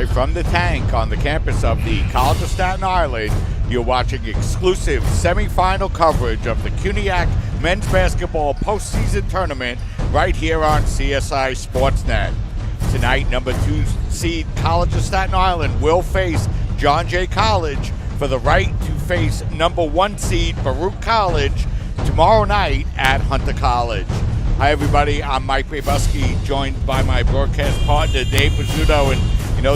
Live from the tank on the campus of the College of Staten Island, you're watching exclusive semifinal coverage of the CUNYAC men's basketball postseason tournament right here on CSI Sportsnet. Tonight, number 2 seed College of Staten Island will face John Jay College for the right to face number 1 seed Baruch College tomorrow night at Hunter College. Hi, everybody. I'm Mike Babuski, joined by my broadcast partner, Dave Pizzuto. And,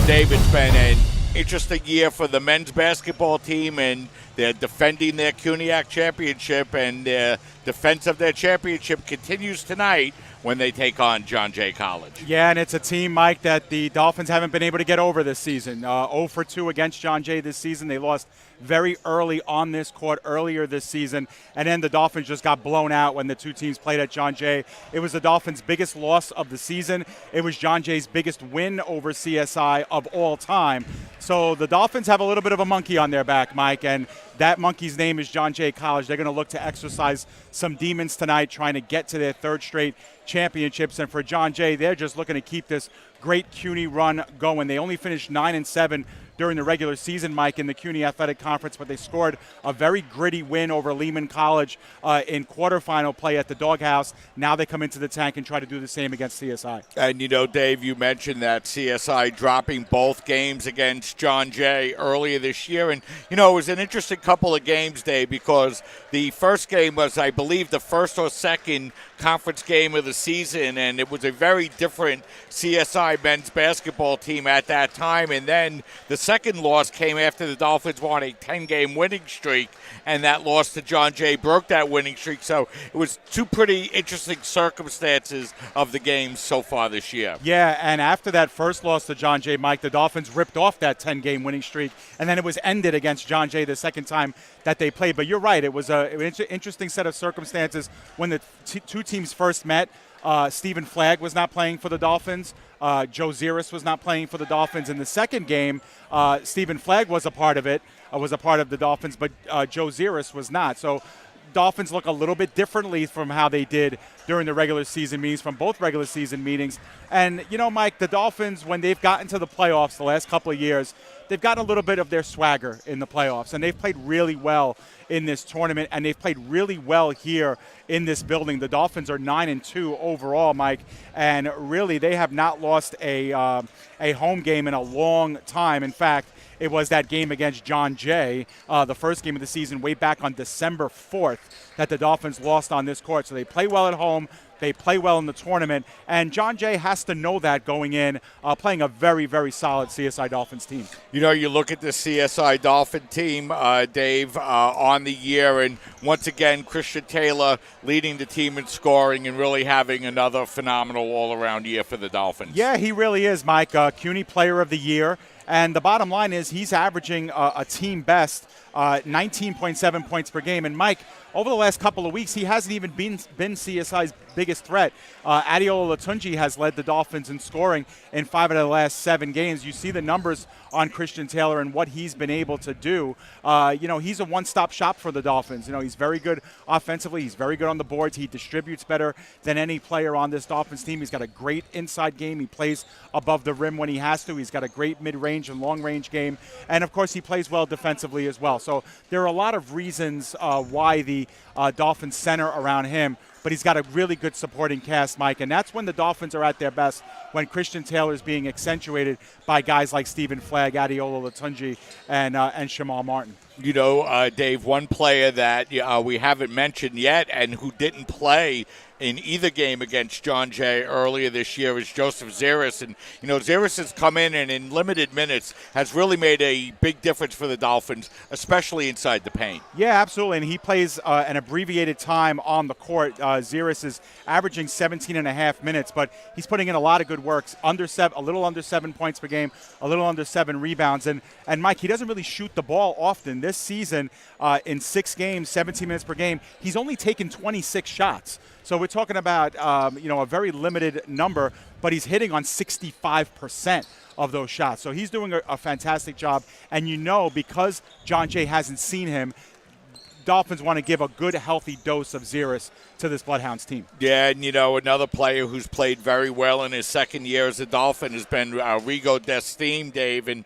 Dave, it's been an interesting year for the men's basketball team, and they're defending their CUNYAC championship, and their defense of their championship continues tonight when they take on John Jay College. Yeah, and it's a team, Mike, that the Dolphins haven't been able to get over this season. 0 for 2 against John Jay this season. They lost very early on this court earlier this season, and then the Dolphins just got blown out when the two teams played at John Jay. It was the Dolphins' biggest loss of the season. It was John Jay's biggest win over CSI of all time. So the Dolphins have a little bit of a monkey on their back, Mike, and that monkey's name is John Jay College. They're going to look to exercise some demons tonight, trying to get to their 3rd straight championships. And for John Jay, they're just looking to keep this great CUNY run going. They only finished 9-7 during the regular season, Mike, in the CUNY Athletic Conference, but they scored a very gritty win over Lehman College in quarterfinal play at the Doghouse. Now they come into the tank and try to do the same against CSI. And, Dave, you mentioned that CSI dropping both games against John Jay earlier this year. And, it was an interesting couple of games, Dave, because the first game was, I believe, the first or second conference game of the season, and it was a very different CSI men's basketball team at that time. And then the second loss came after the Dolphins won a 10-game winning streak, and that loss to John Jay broke that winning streak. So it was two pretty interesting circumstances of the games so far this year. Yeah, and after that first loss to John Jay, Mike, the Dolphins ripped off that 10-game winning streak, and then it was ended against John Jay the second time that they played. But you're right, it was an interesting set of circumstances when the two teams first met. Stephen Flagg was not playing for the Dolphins. Joe Ziris was not playing for the Dolphins. In the second game, Stephen Flagg was a part of it, was a part of the Dolphins, but Joe Ziris was not. So Dolphins look a little bit differently from how they did during the regular season meetings, from both regular season meetings. And, Mike, the Dolphins, when they've gotten to the playoffs the last couple of years, they've got a little bit of their swagger in the playoffs, and they've played really well in this tournament, and they've played really well here in this building. The Dolphins are 9-2 overall, Mike, and really they have not lost a home game in a long time. In fact, it was that game against John Jay, the first game of the season, way back on December 4th, that the Dolphins lost on this court. So they play well at home. They play well in the tournament, and John Jay has to know that going in, playing a very, very solid CSI Dolphins team. You look at the CSI Dolphin team, Dave, on the year, and once again, Christian Taylor leading the team in scoring and really having another phenomenal all-around year for the Dolphins. Yeah, he really is, Mike. CUNY Player of the Year. And the bottom line is he's averaging a team best 19.7 points per game. And, Mike, over the last couple of weeks, he hasn't even been CSI's biggest threat. Adeola Latunji has led the Dolphins in scoring in 5 of the last 7 games. You see the numbers on Christian Taylor and what he's been able to do. He's a one-stop shop for the Dolphins. He's very good offensively. He's very good on the boards. He distributes better than any player on this Dolphins team. He's got a great inside game. He plays above the rim when he has to. He's got a great mid-range and long-range game. And, of course, he plays well defensively as well. So there are a lot of reasons why the Dolphins center around him, but he's got a really good supporting cast, Mike, and that's when the Dolphins are at their best, when Christian Taylor is being accentuated by guys like Stephen Flagg, Adeola Latunji, and Shamal Martin. Dave, one player that we haven't mentioned yet and who didn't play in either game against John Jay earlier this year is Joseph Ziris. And, Ziris has come in and in limited minutes has really made a big difference for the Dolphins, especially inside the paint. Yeah, absolutely. And he plays an abbreviated time on the court. Ziris is averaging 17 and a half minutes, but he's putting in a lot of good work. A little under 7 points per game, a little under 7 rebounds. And Mike, he doesn't really shoot the ball often. This season, in 6 games, 17 minutes per game, he's only taken 26 shots. So we're talking about, a very limited number, but he's hitting on 65% of those shots. So he's doing a fantastic job. And because John Jay hasn't seen him, Dolphins want to give a good, healthy dose of Ziris to this Bloodhounds team. Yeah, and another player who's played very well in his second year as a Dolphin has been Rigo Destime, Dave. And,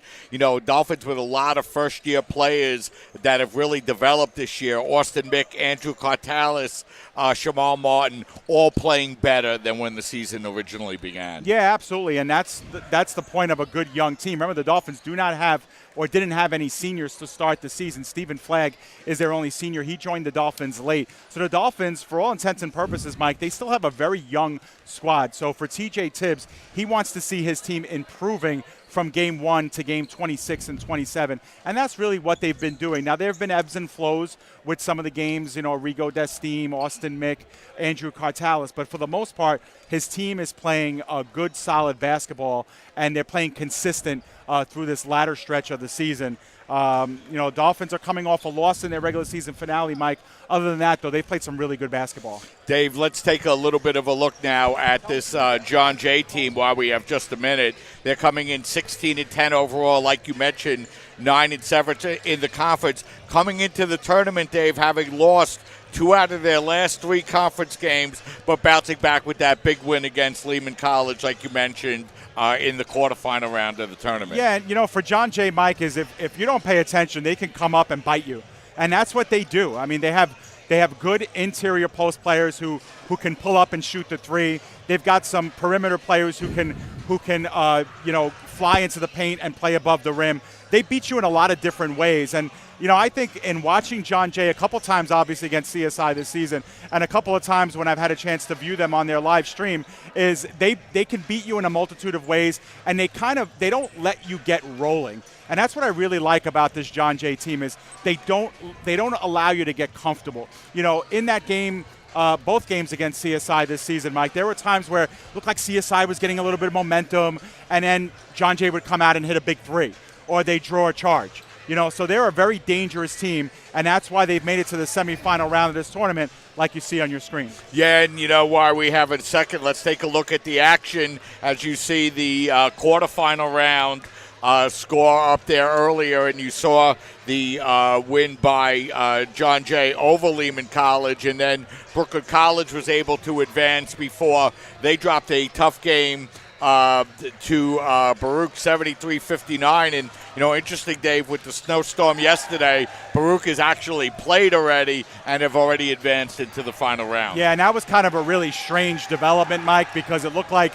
Dolphins with a lot of first-year players that have really developed this year. Austin Mick, Andrew Cartalis, Shamal Martin, all playing better than when the season originally began. Yeah, absolutely, and that's the point of a good young team. Remember, the Dolphins do not have or didn't have any seniors to start the season. Stephen Flagg is their only senior. He joined the Dolphins late. So the Dolphins, for all intents and purposes, Mike, they still have a very young squad. So for TJ Tibbs, he wants to see his team improving from game 1 to game 26 and 27. And that's really what they've been doing. Now, there have been ebbs and flows with some of the games, Rigo Destime, Austin Mick, Andrew Cartalis. But for the most part, his team is playing a good, solid basketball, and they're playing consistent through this latter stretch of the season. Dolphins are coming off a loss in their regular season finale, Mike. Other than that, though, they've played some really good basketball. Dave, let's take a little bit of a look now at this John Jay team while we have just a minute. They're coming in 16-10 overall, like you mentioned, 9-7 in the conference. Coming into the tournament, Dave, having lost 2 out of their last 3 conference games, but bouncing back with that big win against Lehman College, like you mentioned, in the quarterfinal round of the tournament. Yeah, and for John Jay, Mike, is if you don't pay attention, they can come up and bite you. And that's what they do. I mean, they have good interior post players who can pull up and shoot the 3. They've got some perimeter players who can fly into the paint and play above the rim. They beat you in a lot of different ways. And I think in watching John Jay a couple times, obviously, against CSI this season, and a couple of times when I've had a chance to view them on their live stream, is they can beat you in a multitude of ways, and they don't let you get rolling. And that's what I really like about this John Jay team is they don't allow you to get comfortable. In that game, both games against CSI this season, Mike, there were times where it looked like CSI was getting a little bit of momentum, and then John Jay would come out and hit a big 3, or they draw a charge. So they're a very dangerous team, and that's why they've made it to the semifinal round of this tournament, like you see on your screen. Yeah, and while we have a second, let's take a look at the action as you see the quarterfinal round score up there earlier, and you saw the win by John Jay over Lehman College, and then Brooklyn College was able to advance before they dropped a tough game to Baruch 73-59. And interesting, Dave, with the snowstorm yesterday, Baruch has actually played already and have already advanced into the final round. Yeah, and that was kind of a really strange development, Mike, because it looked like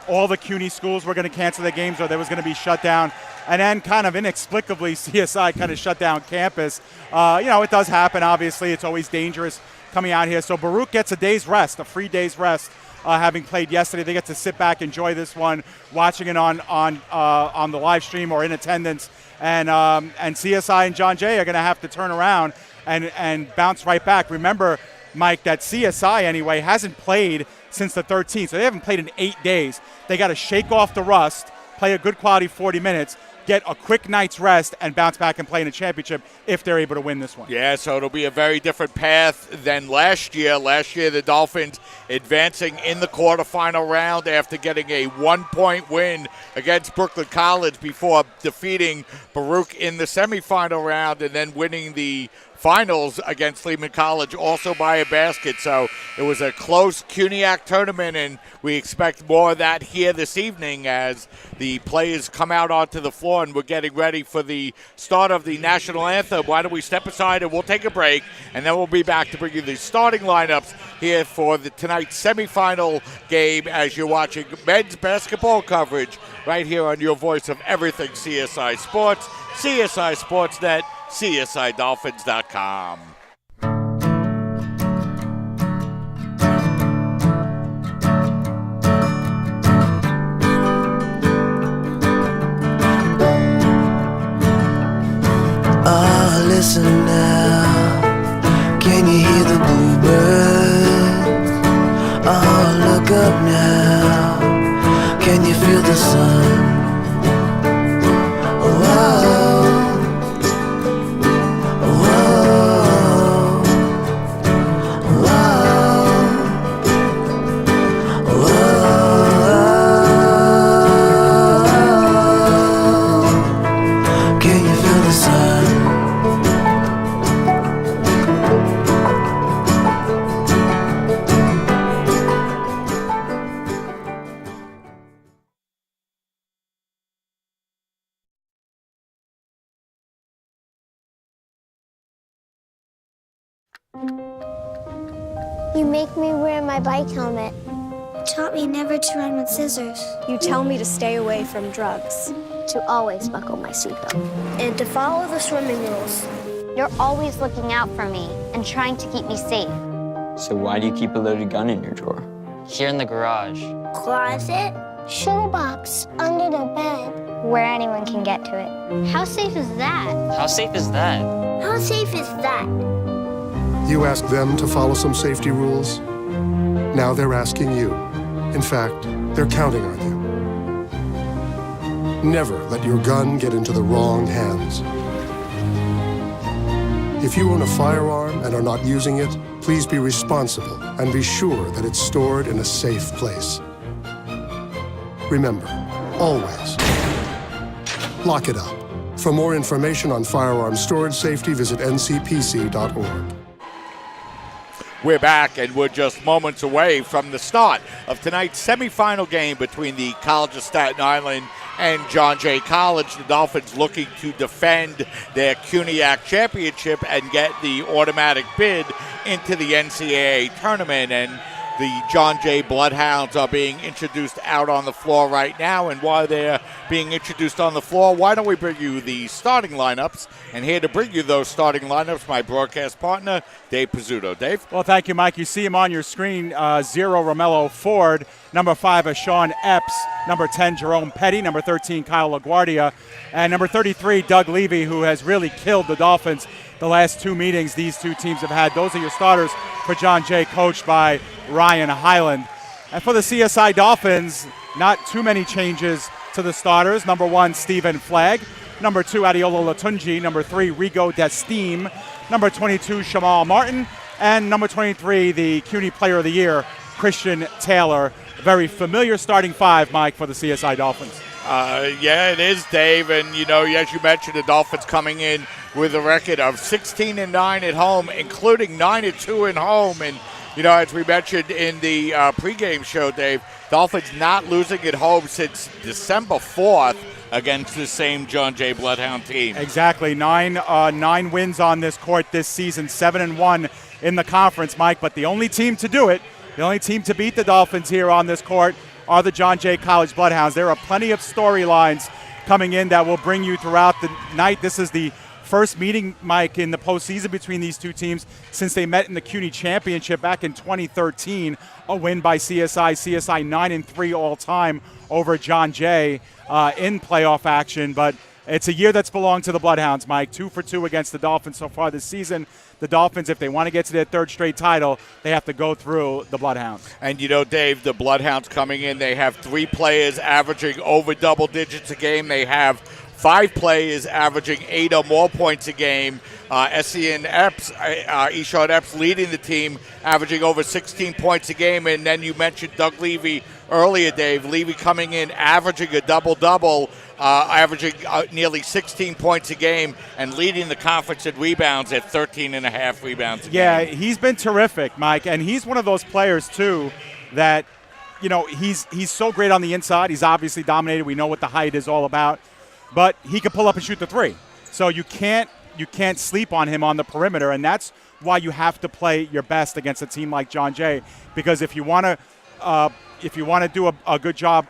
all the CUNY schools were going to cancel their games or there was going to be shut down. And then kind of inexplicably, CSI kind of shut down campus. It does happen, obviously. It's always dangerous coming out here. So Baruch gets a day's rest, a free day's rest. Having played yesterday, they get to sit back, enjoy this one, watching it on the live stream or in attendance. And CSI and John Jay are going to have to turn around and bounce right back. Remember, Mike, that CSI anyway hasn't played since the 13th, so they haven't played in 8 days. They got to shake off the rust, play a good quality 40 minutes, get a quick night's rest, and bounce back and play in a championship if they're able to win this one. Yeah, so it'll be a very different path than last year. Last year, the Dolphins advancing in the quarterfinal round after getting a 1-point win against Brooklyn College before defeating Baruch in the semifinal round and then winning the finals against Lehman College also by a basket. So it was a close CUNYAC tournament, and we expect more of that here this evening as the players come out onto the floor and we're getting ready for the start of the national anthem. Why don't we step aside and we'll take a break, and then we'll be back to bring you the starting lineups here for tonight's semifinal game as you're watching men's basketball coverage right here on your voice of everything CSI Sports, CSI Sportsnet, CSIDolphins.com. Oh, listen now, can you hear the bluebirds? Oh, look up now, can you feel the sun? Oh, You make me wear my bike helmet. Taught me never to run with scissors. You tell me to stay away from drugs. To always buckle my seatbelt. And to follow the swimming rules. You're always looking out for me and trying to keep me safe. So why do you keep a loaded gun in your drawer? Here in the garage. Closet. Shoebox under the bed. Where anyone can get to it. How safe is that? How safe is that? How safe is that? You asked them to follow some safety rules. Now they're asking you. In fact, they're counting on you. Never let your gun get into the wrong hands. If you own a firearm and are not using it, please be responsible and be sure that it's stored in a safe place. Remember, always lock it up. For more information on firearm storage safety, visit ncpc.org. We're back, and we're just moments away from the start of tonight's semifinal game between the College of Staten Island and John Jay College. The Dolphins looking to defend their CUNYAC championship and get the automatic bid into the NCAA tournament. And the John Jay Bloodhounds are being introduced out on the floor right now. And while they're being introduced on the floor, why don't we bring you the starting lineups? And here to bring you those starting lineups, my broadcast partner, Dave Pizzuto. Dave? Well, thank you, Mike. You see him on your screen. 0, Romello Ford. Number 5, Sean Epps. Number 10, Jerome Petty. Number 13, Kyle LaGuardia. And number 33, Doug Levy, who has really killed the Dolphins the last 2 meetings these two teams have had. Those are your starters for John Jay, coached by Ryan Highland. And for the CSI Dolphins, not too many changes to the starters. Number 1, Stephen Flagg. Number 2, Adeola Latunji. Number 3, Rigo Destime. Number 22, Shamal Martin. And number 23, the CUNY Player of the Year, Christian Taylor. Very familiar starting 5, Mike, for the CSI Dolphins. Yeah, it is, Dave. And, you know, as you mentioned, the Dolphins coming in with a record of 16-9 at home, including 9-2 at home. And, you know, as we mentioned in the pregame show, Dave, Dolphins not losing at home since December 4th against the same John Jay Bloodhound team. Exactly. Nine wins on this court this season, 7-1 in the conference, Mike. But the only team to do it, the only team to beat the Dolphins here on this court are the John Jay College Bloodhounds. There are plenty of storylines coming in that will bring you throughout the night. This is the first meeting, Mike, in the postseason between these two teams since they met in the CUNY Championship back in 2013. A win by CSI. CSI 9-3 all time over John Jay in playoff action. But it's a year that's belonged to the Bloodhounds, Mike. 2 for 2 against the Dolphins so far this season. The Dolphins, if they want to get to their 3rd straight title, they have to go through the Bloodhounds. And, you know, Dave, the Bloodhounds coming in, they have 3 players averaging over double digits a game. They have 5 players averaging 8 or more points a game. Eshawn Epps leading the team, averaging over 16 points a game. And then you mentioned Doug Levy earlier, Dave. Levy coming in, averaging a double-double, averaging nearly 16 points a game, and leading the conference in rebounds at 13.5 rebounds a game. Yeah, he's been terrific, Mike. And he's one of those players, too, that, you know, he's so great on the inside. He's obviously dominated. We know what the height is all about. But he can pull up and shoot the 3. So you can't sleep on him on the perimeter, and that's why you have to play your best against a team like John Jay. Because if you want to do a good job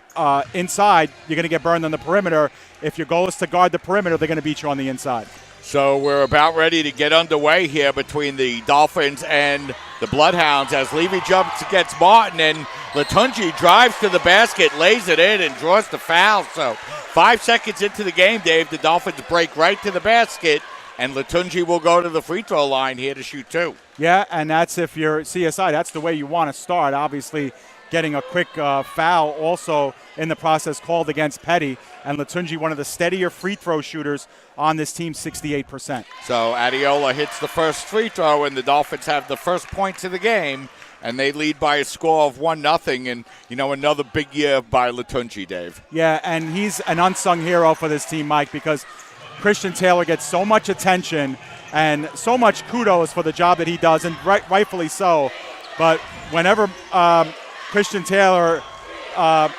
inside, you're going to get burned on the perimeter. If your goal is to guard the perimeter, they're going to beat you on the inside. So we're about ready to get underway here between the Dolphins and the Bloodhounds as Levy jumps against Martin, and Latunji drives to the basket, lays it in, and draws the foul. So 5 seconds into the game, Dave, the Dolphins break right to the basket, and Latunji will go to the free throw line here to shoot 2. Yeah, and that's if you're CSI. That's the way you want to start. Obviously, getting a quick foul also in the process called against Petty. And Latunji, one of the steadier free throw shooters on this team, 68%. So Adeola hits the first free throw, and the Dolphins have the first points of the game, and they lead by a score of 1-0. And, you know, another big year by Latunji, Dave. Yeah, and he's an unsung hero for this team, Mike, because Christian Taylor gets so much attention and so much kudos for the job that he does, and rightfully so. But whenever Christian Taylor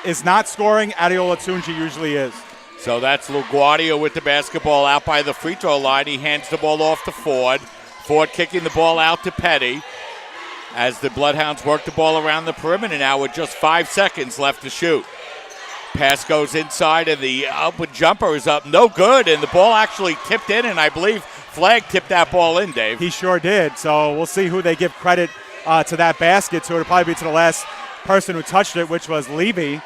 is not scoring, Adeola Latunji usually is. So that's LaGuardia with the basketball out by the free throw line. He hands the ball off to Ford. Ford kicking the ball out to Petty as the Bloodhounds work the ball around the perimeter now with just 5 seconds left to shoot. Pass goes inside, and the upward jumper is up. No good, and the ball actually tipped in, and I believe Flagg tipped that ball in, Dave. He sure did. So we'll see who they give credit to that basket to. It'll probably be to the last person who touched it, which was Levy.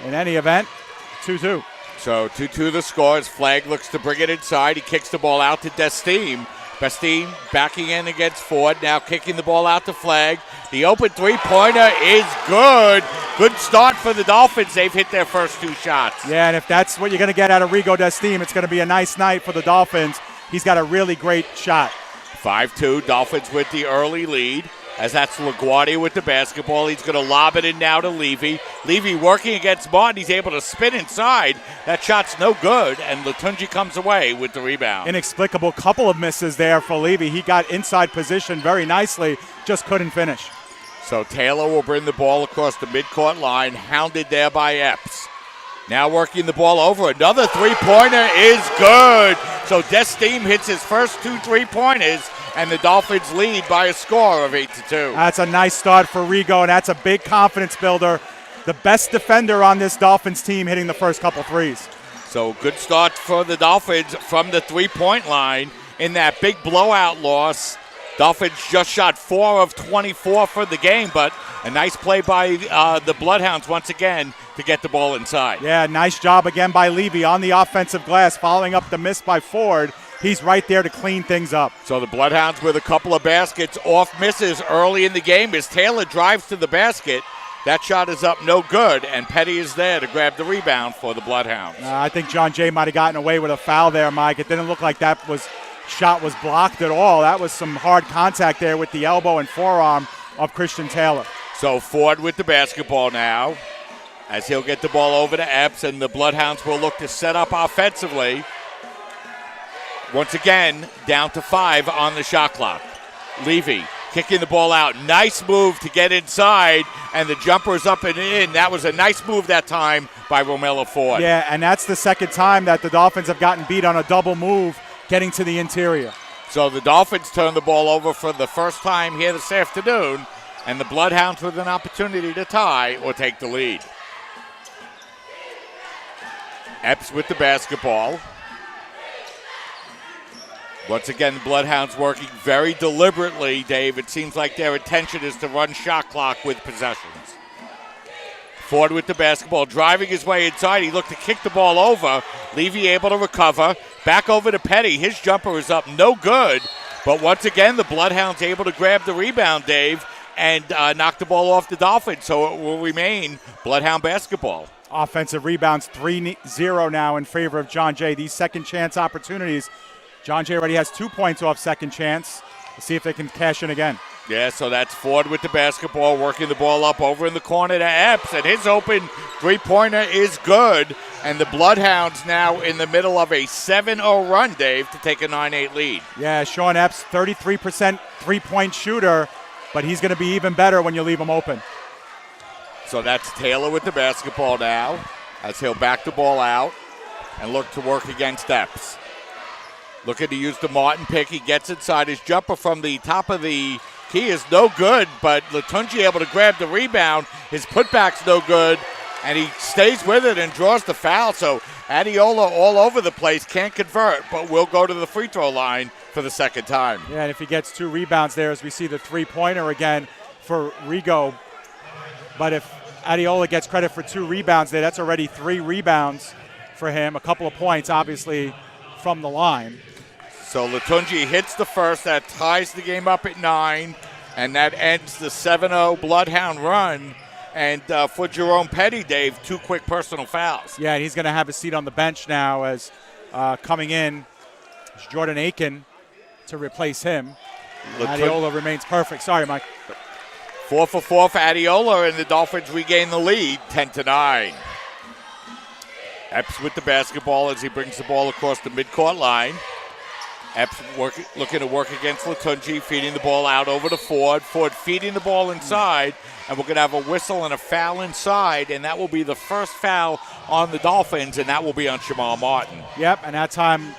In any event, 2-2. So 2-2 the score as Flagg looks to bring it inside. He kicks the ball out to Destine. Destine backing in against Ford, now kicking the ball out to Flagg. The open three-pointer is good. Good start for the Dolphins. They've hit their first 2 shots. Yeah, and if that's what you're going to get out of Rigo Destine, it's going to be a nice night for the Dolphins. He's got a really great shot. 5-2, Dolphins with the early lead. As that's LaGuardia with the basketball. He's going to lob it in now to Levy. Levy working against Martin. He's able to spin inside. That shot's no good, and Latunji comes away with the rebound. Inexplicable couple of misses there for Levy. He got inside position very nicely, just couldn't finish. So Taylor will bring the ball across the midcourt line, hounded there by Epps. Now working the ball over. Another three-pointer is good. So Destine hits his first 2 3-pointers, and the Dolphins lead by a score of 8-2. That's a nice start for Rigo, and that's a big confidence builder. The best defender on this Dolphins team hitting the first couple threes. So good start for the Dolphins from the 3-point line in that big blowout loss. Dolphins just shot 4 of 24 for the game, but a nice play by the Bloodhounds once again to get the ball inside. Yeah, nice job again by Levy on the offensive glass, following up the miss by Ford. He's right there to clean things up. So the Bloodhounds with a couple of baskets off misses early in the game as Taylor drives to the basket. That shot is up no good, and Petty is there to grab the rebound for the Bloodhounds. I think John Jay might have gotten away with a foul there, Mike. It didn't look like that shot was blocked at all. That was some hard contact there with the elbow and forearm of Christian Taylor. So Ford with the basketball now as he'll get the ball over to Epps, and the Bloodhounds will look to set up offensively. Once again, down to 5 on the shot clock. Levy kicking the ball out. Nice move to get inside, and the jumper is up and in. That was a nice move that time by Romello Ford. Yeah, and that's the second time that the Dolphins have gotten beat on a double move getting to the interior. So the Dolphins turn the ball over for the first time here this afternoon, and the Bloodhounds with an opportunity to tie or take the lead. Epps with the basketball. Once again, the Bloodhounds working very deliberately, Dave. It seems like their intention is to run shot clock with possessions. Ford with the basketball, driving his way inside. He looked to kick the ball over. Levy able to recover. Back over to Petty. His jumper is up, no good. But once again, the Bloodhounds able to grab the rebound, Dave, and knock the ball off the Dolphins. So it will remain Bloodhound basketball. Offensive rebounds 3-0 now in favor of John Jay. These second chance opportunities. John Jay already has 2 points off second chance. Let's see if they can cash in again. Yeah, so that's Ford with the basketball, working the ball up over in the corner to Epps, and his open three-pointer is good. And the Bloodhounds now in the middle of a 7-0 run, Dave, to take a 9-8 lead. Yeah, Sean Epps, 33% three-point shooter, but he's going to be even better when you leave him open. So that's Taylor with the basketball now as he'll back the ball out and look to work against Epps. Looking to use the Martin pick. He gets inside. His jumper from the top of the key is no good, but Latunji able to grab the rebound. His putback's no good, and he stays with it and draws the foul. So Adiola all over the place, can't convert, but will go to the free throw line for the second time. Yeah, and if he gets 2 rebounds there, as we see the three-pointer again for Rigo. But if Adiola gets credit for 2 rebounds there, that's already 3 rebounds for him. A couple of points, obviously, from the line. So Latunji hits the first. That ties the game up at 9, and that ends the 7-0 Bloodhound run. And for Jerome Petty, Dave, 2 quick personal fouls. Yeah, and he's going to have a seat on the bench now as coming in is Jordan Aiken to replace him. Adiola remains perfect. Sorry, Mike. 4 for 4 for Adiola, and the Dolphins regain the lead, 10-9. Epps with the basketball as he brings the ball across the midcourt line. Epps looking to work against Latunji, feeding the ball out over to Ford. Ford feeding the ball inside, and we're going to have a whistle and a foul inside, and that will be the first foul on the Dolphins, and that will be on Jamal Martin. Yep, and that time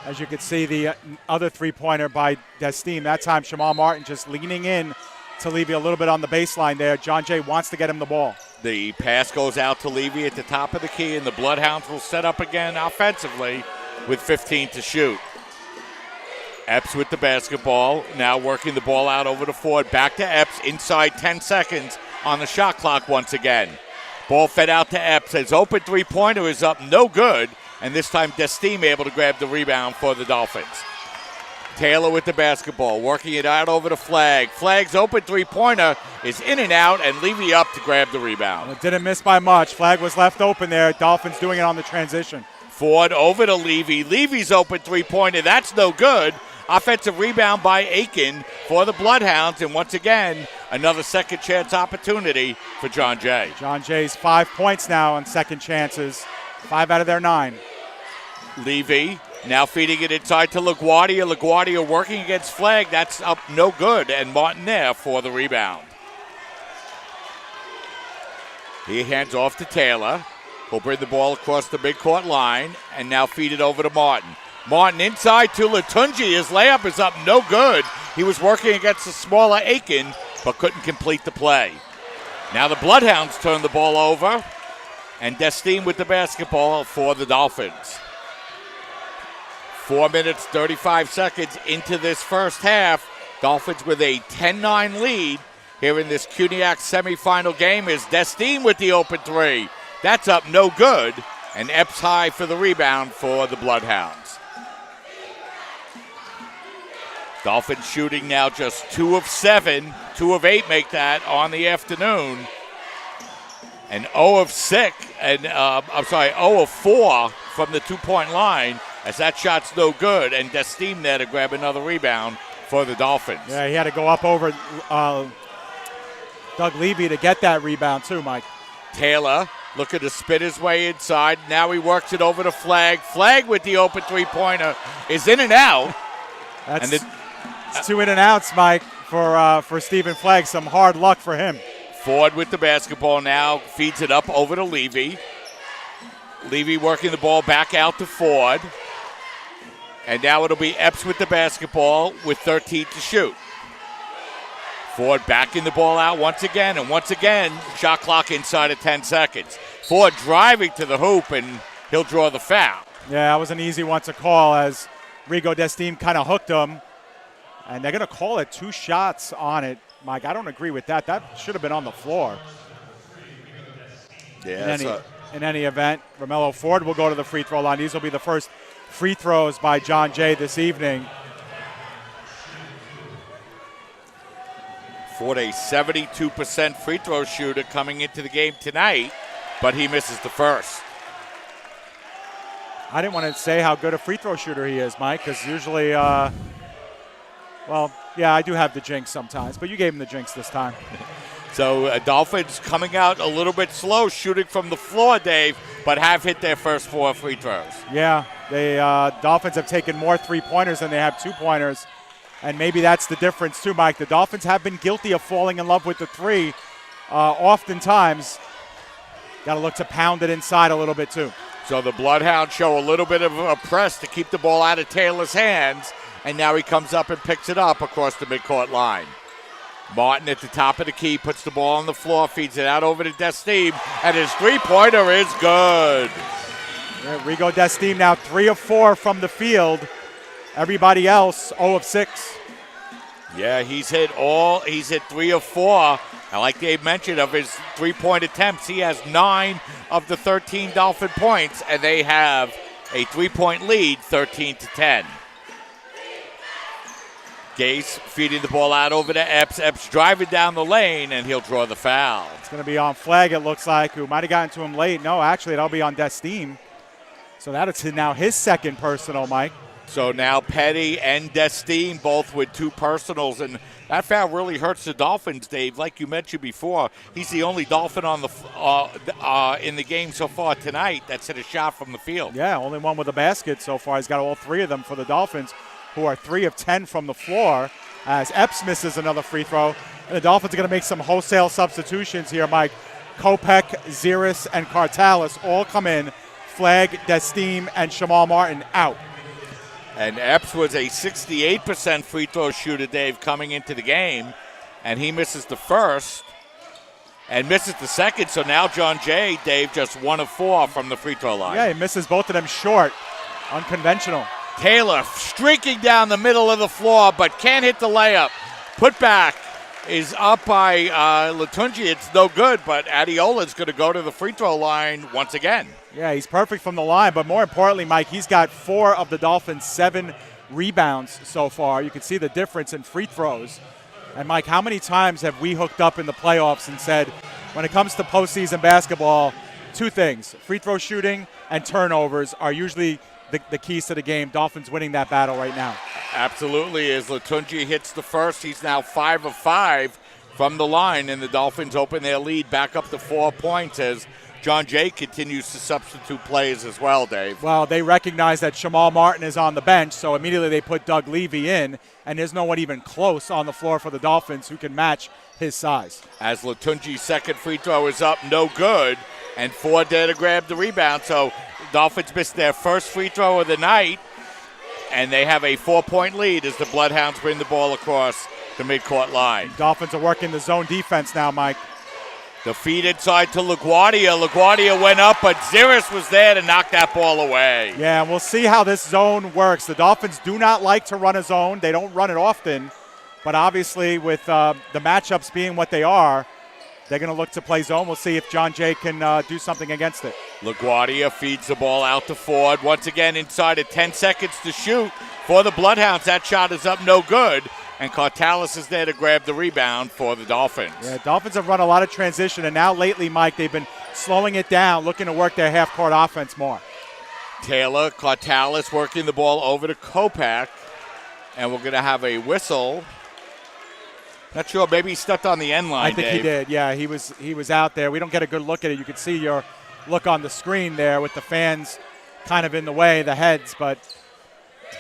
As you can see, the other three-pointer by Desteem. That time, Shamal Martin just leaning in to Levy a little bit on the baseline there. John Jay wants to get him the ball. The pass goes out to Levy at the top of the key, and the Bloodhounds will set up again offensively with 15 to shoot. Epps with the basketball, now working the ball out over to Ford. Back to Epps, inside 10 seconds on the shot clock once again. Ball fed out to Epps. His open three-pointer is up, no good. And this time Desteem able to grab the rebound for the Dolphins. Taylor with the basketball, working it out over to Flagg. Flagg's open three-pointer is in and out, and Levy up to grab the rebound. It didn't miss by much. Flagg was left open there. Dolphins doing it on the transition. Ford over to Levy. Levy's open three-pointer, that's no good. Offensive rebound by Aiken for the Bloodhounds, and once again, another second chance opportunity for John Jay. John Jay's 5 points now on second chances. 5 out of their 9. Levy now feeding it inside to LaGuardia. LaGuardia working against Flagg. That's up no good, and Martin there for the rebound. He hands off to Taylor. He'll bring the ball across the midcourt line and now feed it over to Martin. Martin inside to Latunji. His layup is up no good. He was working against the smaller Aiken, but couldn't complete the play. Now the Bloodhounds turn the ball over, and Desteem with the basketball for the Dolphins. 4 minutes, 35 seconds into this first half. Dolphins with a 10-9 lead here in this CUNYAC semifinal game is Desteem with the open three. That's up no good, and Epps high for the rebound for the Bloodhounds. Dolphins shooting now just 2 of 7, 2 of 8 make that on the afternoon. And 0 of 4 from the two-point line, as that shot's no good, and Desteem there to grab another rebound for the Dolphins. Yeah, he had to go up over Doug Levy to get that rebound too, Mike. Taylor looking to spit his way inside. Now he works it over to Flagg. Flagg with the open three-pointer is in and out. It's 2 in and outs, Mike, for Stephen Flagg. Some hard luck for him. Ford with the basketball now, feeds it up over to Levy. Levy working the ball back out to Ford. And now it'll be Epps with the basketball with 13 to shoot. Ford backing the ball out once again, and once again, shot clock inside of 10 seconds. Ford driving to the hoop, and he'll draw the foul. Yeah, that was an easy one to call as Rigo Desteem kind of hooked him. And they're going to call it 2 shots on it. Mike, I don't agree with that. That should have been on the floor. Yeah, in any event, Romello Ford will go to the free throw line. These will be the first free throws by John Jay this evening. Ford, a 72% free throw shooter coming into the game tonight, but he misses the first. I didn't want to say how good a free throw shooter he is, Mike, because usually, well, yeah, I do have the jinx sometimes, but you gave him the jinx this time. So Dolphins coming out a little bit slow, shooting from the floor, Dave, but have hit their first 4 free throws. Yeah, the Dolphins have taken more three-pointers than they have two-pointers, and maybe that's the difference too, Mike. The Dolphins have been guilty of falling in love with the three oftentimes. Got to look to pound it inside a little bit too. So the Bloodhounds show a little bit of a press to keep the ball out of Taylor's hands, and now he comes up and picks it up across the midcourt line. Martin at the top of the key puts the ball on the floor, feeds it out over to Desteem, and his three-pointer is good. Yeah, Rigo Desteem now 3 of 4 from the field. Everybody else 0 of 6. Yeah, he's hit 3 of 4. And like Dave mentioned, of his three-point attempts, he has 9 of the 13 Dolphin points, and they have a 3-point lead, 13-10. Gase feeding the ball out over to Epps. Epps driving down the lane, and he'll draw the foul. It's going to be on Flagg, it looks like, who might have gotten to him late. No, actually, that'll be on Desteem. So that's now his second personal, Mike. So now Petty and Desteem both with 2 personals, and that foul really hurts the Dolphins, Dave. Like you mentioned before, he's the only Dolphin on the in the game so far tonight that's hit a shot from the field. Yeah, only one with a basket so far. He's got all 3 of them for the Dolphins, who are 3 of 10 from the floor, as Epps misses another free throw. And the Dolphins are going to make some wholesale substitutions here, Mike. Kopech, Ziris, and Cartalis all come in. Flagg, Desteem, and Shamal Martin out. And Epps was a 68% free throw shooter, Dave, coming into the game. And he misses the first and misses the second. So now John Jay, Dave, just 1 of 4 from the free throw line. Yeah, he misses both of them short. Unconventional. Taylor streaking down the middle of the floor, but can't hit the layup. Putback is up by Latunji. It's no good, but Adiola's going to go to the free throw line once again. Yeah, he's perfect from the line, but more importantly, Mike, he's got 4 of the Dolphins' 7 rebounds so far. You can see the difference in free throws. And, Mike, how many times have we hooked up in the playoffs and said, when it comes to postseason basketball, 2 things, free throw shooting and turnovers are usually the keys to the game. Dolphins winning that battle right now. Absolutely. As Latunji hits the first, he's now 5 of 5 from the line, and the Dolphins open their lead back up to 4 points as John Jay continues to substitute players as well, Dave. Well, they recognize that Jamal Martin is on the bench, so immediately they put Doug Levy in, and there's no one even close on the floor for the Dolphins who can match his size. As Latunji's second free throw is up, no good, and Ford there to grab the rebound. So Dolphins missed their first free throw of the night, and they have a 4-point lead as the Bloodhounds bring the ball across the midcourt line. Dolphins are working the zone defense now, Mike. The feed inside to LaGuardia. LaGuardia went up, but Ziris was there to knock that ball away. Yeah, and we'll see how this zone works. The Dolphins do not like to run a zone. They don't run it often. But obviously with the matchups being what they are, they're going to look to play zone. We'll see if John Jay can do something against it. LaGuardia feeds the ball out to Ford. Once again inside at 10 seconds to shoot for the Bloodhounds. That shot is up, no good. And Cartalis is there to grab the rebound for the Dolphins. Yeah, Dolphins have run a lot of transition, and now lately, Mike, they've been slowing it down, looking to work their half-court offense more. Taylor, Cartalis working the ball over to Kopak, and we're going to have a whistle. Not sure, maybe he stepped on the end line, I think Dave. he did, yeah. He was out there. We don't get a good look at it. You can see your look on the screen there with the fans kind of in the way, the heads, but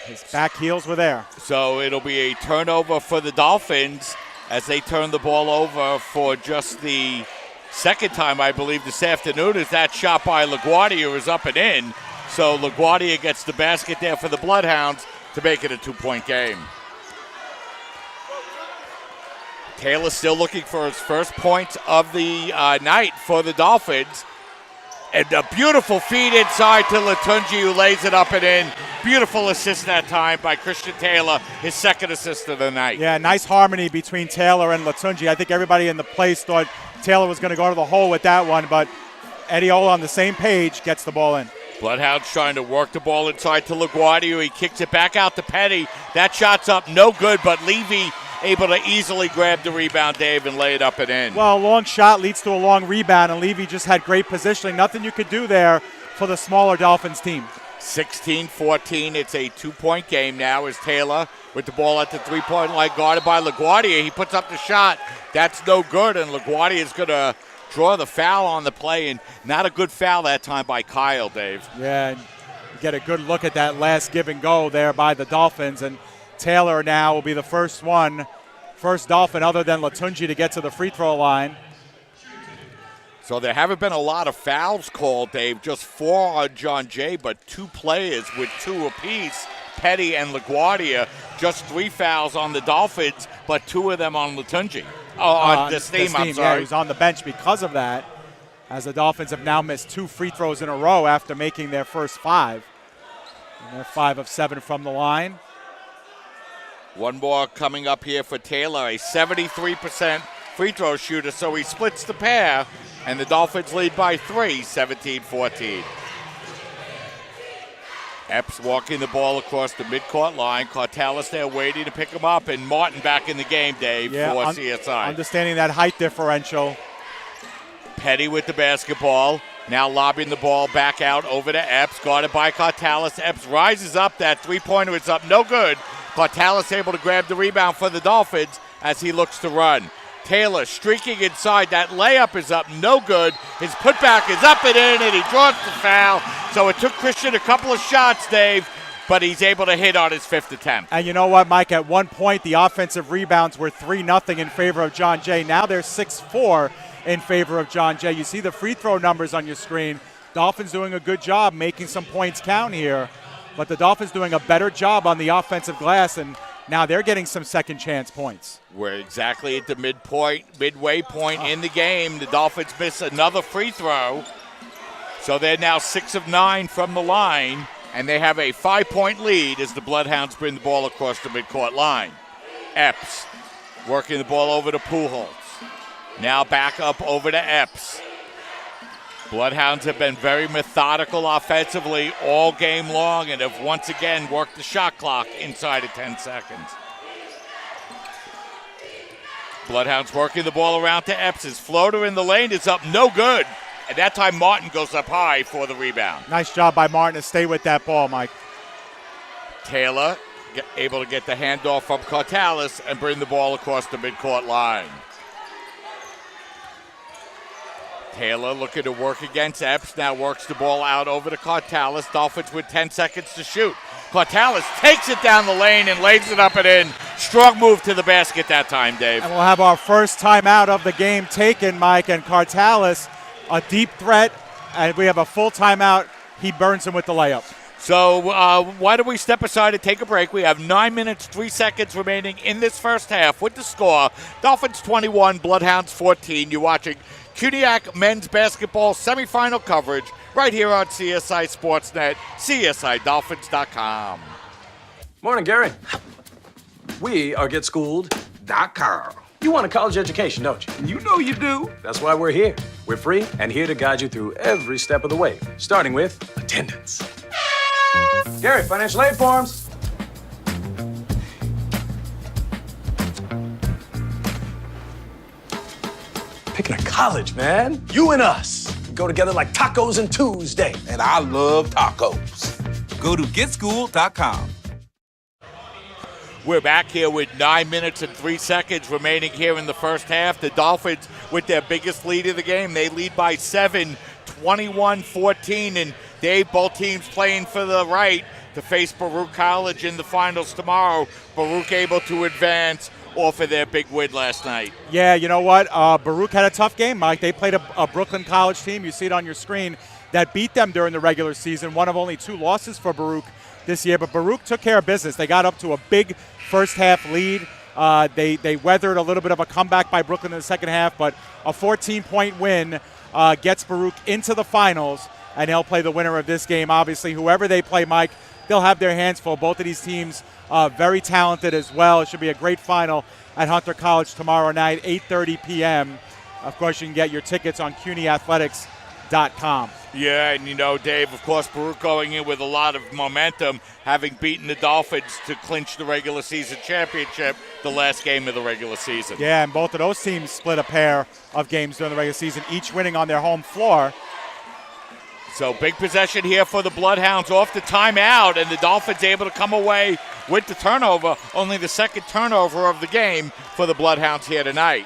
his back heels were there. So it'll be a turnover for the Dolphins as they turn the ball over for just the second time, I believe, this afternoon, as that shot by LaGuardia is up and in. So LaGuardia gets the basket there for the Bloodhounds to make it a 2-point game. Taylor still looking for his first point of the night for the Dolphins. And a beautiful feed inside to Latunji, who lays it up and in. Beautiful assist that time by Christian Taylor, his second assist of the night. Yeah, nice harmony between Taylor and Latunji. I think everybody in the place thought Taylor was going to go to the hole with that one, but Adiola on the same page gets the ball in. Bloodhounds trying to work the ball inside to LaGuardia. He kicks it back out to Petty. That shot's up, no good, but Levy able to easily grab the rebound, Dave, and lay it up and in. Well, a long shot leads to a long rebound, and Levy just had great positioning. Nothing you could do there for the smaller Dolphins team. 16-14. It's a 2-point game now as Taylor with the ball at the 3-point line, guarded by LaGuardia. He puts up the shot. That's no good, and LaGuardia is going to draw the foul on the play, and not a good foul that time by Kyle, Dave. Yeah, and you get a good look at that last give and go there by the Dolphins, and Taylor now will be the first Dolphin other than Latunji to get to the free throw line. So there haven't been a lot of fouls called, Dave. Just 4 on John Jay, but 2 players with 2 apiece, Petty and LaGuardia. Just 3 fouls on the Dolphins, but 2 of them on Latunji. On the team, I'm sorry. Yeah, he was on the bench because of that, as the Dolphins have now missed 2 free throws in a row after making their first 5. And they're 5 of 7 from the line. One more coming up here for Taylor, a 73% free throw shooter, so he splits the pair, and the Dolphins lead by 3, 17-14. Epps walking the ball across the midcourt line. Cartalis there waiting to pick him up, and Martin back in the game, Dave, for CSI. Understanding that height differential. Petty with the basketball. Now lobbing the ball back out over to Epps, guarded by Cartalis. Epps rises up. That 3-pointer is up, no good. Cartalis able to grab the rebound for the Dolphins as he looks to run. Taylor streaking inside. That layup is up, no good. His putback is up and in, and he draws the foul. So it took Christian a couple of shots, Dave, but he's able to hit on his 5th attempt. And you know what, Mike? At one point, the offensive rebounds were 3-0 in favor of John Jay. Now they're 6-4 in favor of John Jay. You see the free throw numbers on your screen. Dolphins doing a good job making some points count here. but the Dolphins doing a better job on the offensive glass, and now they're getting some second chance points. We're exactly at the midway point in the game. The Dolphins miss another free throw. So they're now 6 of 9 from the line, and they have a 5-point lead as the Bloodhounds bring the ball across the midcourt line. Epps working the ball over to Pujols. Now back up over to Epps. Bloodhounds have been very methodical offensively all game long and have once again worked the shot clock inside of 10 seconds. Bloodhounds working the ball around to Epps. His floater in the lane is up, no good. And that time Martin goes up high for the rebound. Nice job by Martin to stay with that ball, Mike. Taylor able to get the handoff from Cortalis and bring the ball across the midcourt line. Taylor looking to work against Epps, now works the ball out over to Cortalis. Dolphins with 10 seconds to shoot. Cortalis takes it down the lane and lays it up and in. Strong move to the basket that time, Dave. And we'll have our first timeout of the game taken, Mike, and Cortalis, a deep threat, and we have a full timeout. He burns him with the layup. So why don't we step aside and take a break? We have 9 minutes, 3 seconds remaining in this first half with the score. Dolphins 21, Bloodhounds 14. You're watching CUNYAC men's basketball semifinal coverage right here on CSI Sportsnet, CSIDolphins.com. Morning, Gary. We are GetSchooled.com. You want a college education, don't you? You know you do. That's why we're here. We're free and here to guide you through every step of the way, starting with attendance. Gary, financial aid forms. Picking a college, man. You and us. We go together like tacos and Tuesday. And I love tacos. Go to GetSchooled.com. We're back here with 9 minutes and 3 seconds remaining here in the first half. The Dolphins with their biggest lead of the game. They lead by 7, 21-14. And Dave, both teams playing for the right to face Baruch College in the finals tomorrow. Baruch able to advance off of their big win last night. Yeah, you know what? Baruch had a tough game, Mike. They played a Brooklyn College team. You see it on your screen that beat them during the regular season. One of only 2 losses for Baruch this year, but Baruch took care of business. They got up to a big first half lead. They weathered a little bit of a comeback by Brooklyn in the second half, but a 14-point win gets Baruch into the finals, and they'll play the winner of this game. Obviously, whoever they play, Mike, they'll have their hands full. Both of these teams very talented as well. It should be a great final at Hunter College tomorrow night, 8:30 p.m. Of course, you can get your tickets on CUNYathletics.com. Yeah, and you know, Dave, of course, Baruch going in with a lot of momentum, having beaten the Dolphins to clinch the regular season championship, the last game of the regular season. Yeah, and both of those teams split a pair of games during the regular season, each winning on their home floor. So big possession here for the Bloodhounds off the timeout, and the Dolphins able to come away with the turnover, only the second turnover of the game for the Bloodhounds here tonight.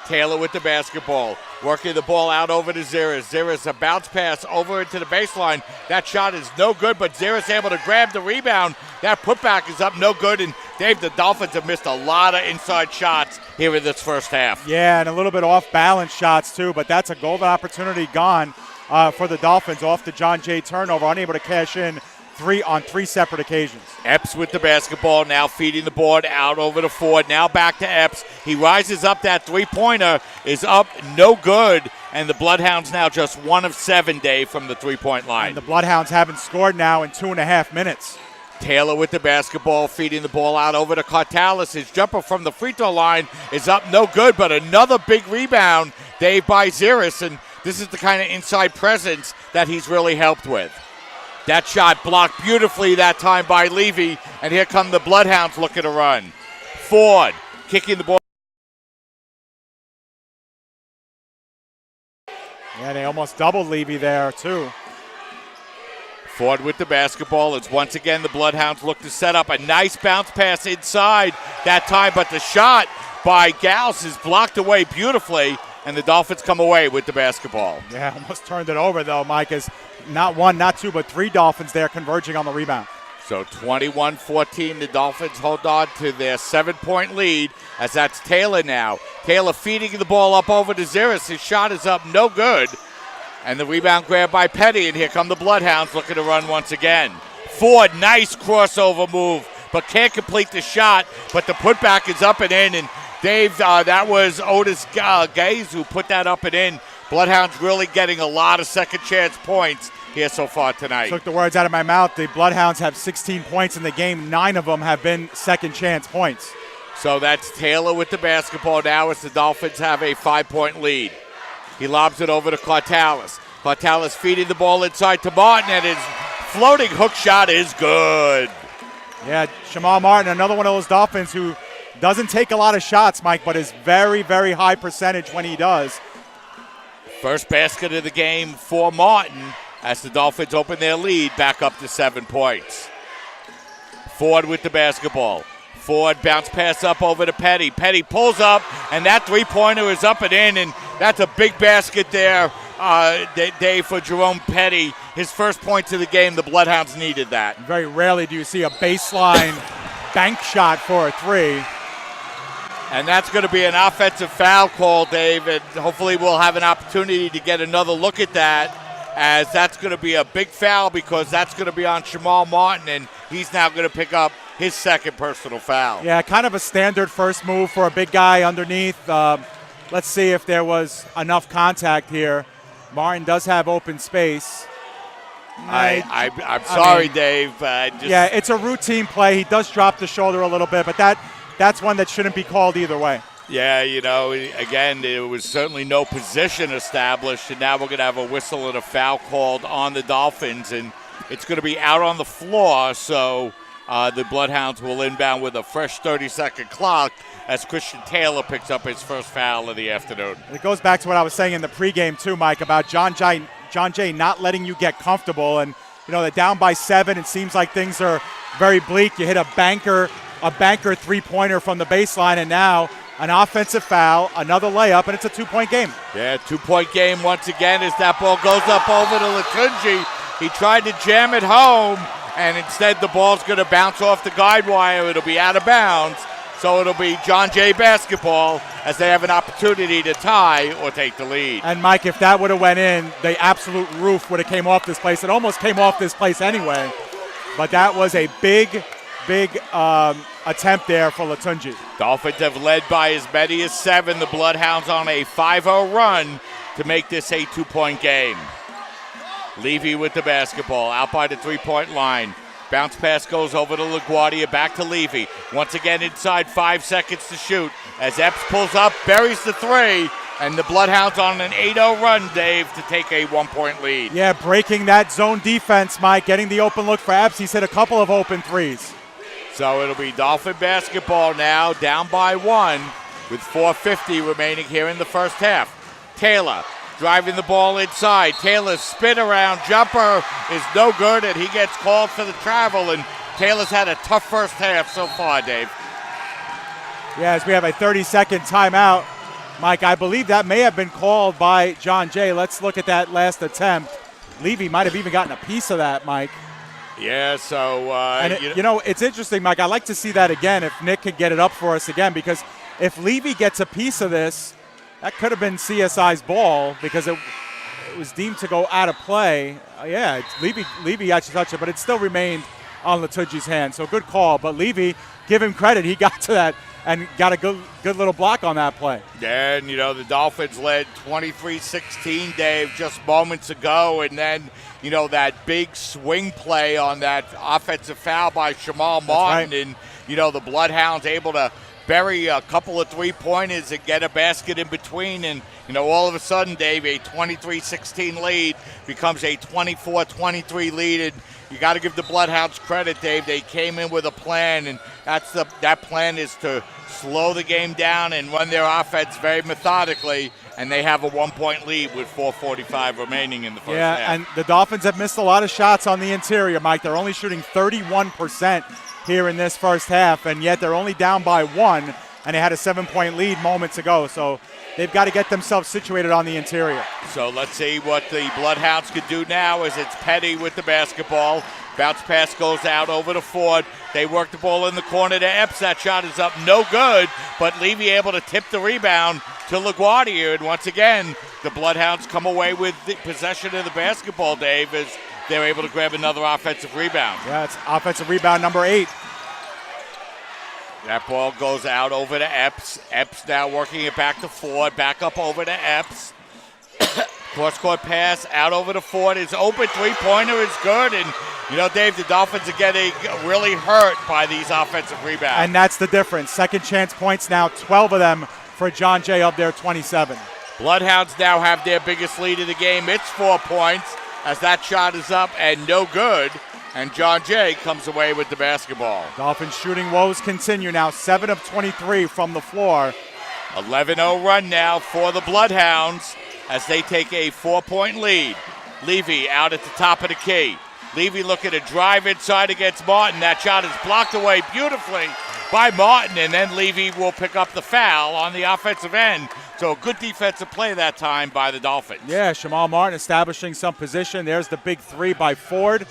Taylor with the basketball, working the ball out over to Ziris. Ziris, a bounce pass over into the baseline. That shot is no good, but Ziris able to grab the rebound. That putback is up no good, and Dave, the Dolphins have missed a lot of inside shots here in this first half. Yeah, and a little bit off-balance shots too, but that's a golden opportunity gone for the Dolphins off the John Jay turnover, unable to cash in on 3 separate occasions. Epps with the basketball, now feeding the board out over to Ford. Now back to Epps. He rises up. That three-pointer is up, no good. And the Bloodhounds now just 1 of 7, Dave, from the three-point line. And the Bloodhounds haven't scored now in 2.5 minutes. Taylor with the basketball, feeding the ball out over to Cortalis. His jumper from the free throw line is up, no good, but another big rebound, Dave, by Ziris. And this is the kind of inside presence that he's really helped with. That shot blocked beautifully that time by Levy, and here come the Bloodhounds looking to run. Ford kicking the ball. Yeah, they almost doubled Levy there, too. Ford with the basketball as once again the Bloodhounds look to set up a nice bounce pass inside that time, but the shot by Gauss is blocked away beautifully, and the Dolphins come away with the basketball. Yeah, almost turned it over, though, Mike, as not 1, not 2, but 3 Dolphins there converging on the rebound. So 21-14, the Dolphins hold on to their 7-point lead, as that's Taylor now. Taylor feeding the ball up over to Ziris. His shot is up, no good. And the rebound grab by Petty, and here come the Bloodhounds looking to run once again. Ford, nice crossover move, but can't complete the shot. But the putback is up and in. And Dave, that was Otis Gaze who put that up and in. Bloodhounds really getting a lot of second chance points here so far tonight. Took the words out of my mouth. The Bloodhounds have 16 points in the game. 9 of them have been second chance points. So that's Taylor with the basketball now as the Dolphins have a 5-point lead. He lobs it over to Cartalis. Cartalis feeding the ball inside to Martin, and his floating hook shot is good. Yeah, Jamal Martin, another one of those Dolphins who doesn't take a lot of shots, Mike, but is very, very high percentage when he does. First basket of the game for Martin as the Dolphins open their lead back up to 7 points. Ford with the basketball. Ford bounce pass up over to Petty. Petty pulls up, and that three-pointer is up and in, and that's a big basket there, Dave, for Jerome Petty. His first points of the game, the Bloodhounds needed that. Very rarely do you see a baseline bank shot for a three. And that's going to be an offensive foul call, Dave, and hopefully we'll have an opportunity to get another look at that, as that's going to be a big foul because that's going to be on Jamal Martin, and he's now going to pick up his second personal foul. Yeah, kind of a standard first move for a big guy underneath. Let's see if there was enough contact here. Martin does have open space. I'm sorry, Dave. Yeah, it's a routine play. He does drop the shoulder a little bit, but that's one that shouldn't be called either way. Yeah, you know, again, there was certainly no position established, and now we're going to have a whistle and a foul called on the Dolphins, and it's going to be out on the floor, so the Bloodhounds will inbound with a fresh 30-second clock as Christian Taylor picks up his first foul of the afternoon. It goes back to what I was saying in the pregame too, Mike, about John Jay not letting you get comfortable. And, you know, they're down by 7. It seems like things are very bleak. You hit a banker three-pointer from the baseline, and now an offensive foul, another layup, and it's a 2-point game. Yeah, 2-point game once again as that ball goes up over to Latunji. He tried to jam it home, and instead the ball's going to bounce off the guide wire. It'll be out of bounds. So it'll be John Jay basketball as they have an opportunity to tie or take the lead. And, Mike, if that would have went in, the absolute roof would have came off this place. It almost came off this place anyway. But that was a big attempt there for Latunji. Dolphins have led by as many as 7. The Bloodhounds on a 5-0 run to make this a 2-point game. Levy with the basketball out by the 3-point line. Bounce pass goes over to LaGuardia, back to Levy. Once again inside, 5 seconds to shoot. As Epps pulls up, buries the 3, and the Bloodhounds on an 8-0 run, Dave, to take a 1-point lead. Yeah, breaking that zone defense, Mike, getting the open look for Epps. He's hit a couple of open threes. So it'll be Dolphin basketball now, down by 1, with 4:50 remaining here in the first half. Taylor driving the ball inside. Taylor's spin around jumper is no good, and he gets called for the travel, and Taylor's had a tough first half so far, Dave. Yeah, as we have a 30-second timeout. Mike, I believe that may have been called by John Jay. Let's look at that last attempt. Levy might have even gotten a piece of that, Mike. Yeah, so... it's interesting, Mike. I'd like to see that again if Nick could get it up for us again, because if Levy gets a piece of this, that could have been CSI's ball because it was deemed to go out of play. Levy actually touched it, but it still remained on Latunji's hand. So good call. But Levy, give him credit. He got to that and got a good little block on that play. Yeah, and, the Dolphins led 23-16, Dave, just moments ago. And then, that big swing play on that offensive foul by Jamal Martin. Right. And, the Bloodhounds able to bury a couple of three-pointers and get a basket in between. And, all of a sudden, Dave, a 23-16 lead becomes a 24-23 lead. And you got to give the Bloodhounds credit, Dave. They came in with a plan, and that plan is to slow the game down and run their offense very methodically, and they have a 1-point lead with 4:45 remaining in the first half. Yeah, and the Dolphins have missed a lot of shots on the interior, Mike. They're only shooting 31% here in this first half, and yet they're only down by 1, and they had a 7-point lead moments ago. So they've got to get themselves situated on the interior. So let's see what the Bloodhounds could do now as it's Petty with the basketball. Bounce pass goes out over to Ford. They work the ball in the corner to Epps. That shot is up, no good, but Levy able to tip the rebound to LaGuardia. And once again, the Bloodhounds come away with the possession of the basketball, Dave, as they're able to grab another offensive rebound. Yeah, it's offensive rebound number 8. That ball goes out over to Epps. Epps now working it back to Ford. Back up over to Epps. Cross-court pass out over to Ford. His open three-pointer is good. And, you know, Dave, the Dolphins are getting really hurt by these offensive rebounds. And that's the difference. Second chance points now, 12 of them for John Jay of their 27. Bloodhounds now have their biggest lead of the game. It's 4 points as that shot is up and no good. And John Jay comes away with the basketball. Dolphins shooting woes continue now. 7 of 23 from the floor. 11-0 run now for the Bloodhounds as they take a 4-point lead. Levy out at the top of the key. Levy looking to drive inside against Martin. That shot is blocked away beautifully by Martin, and then Levy will pick up the foul on the offensive end. So a good defensive play that time by the Dolphins. Yeah, Shamal Martin establishing some position. There's the big 3 by Ford.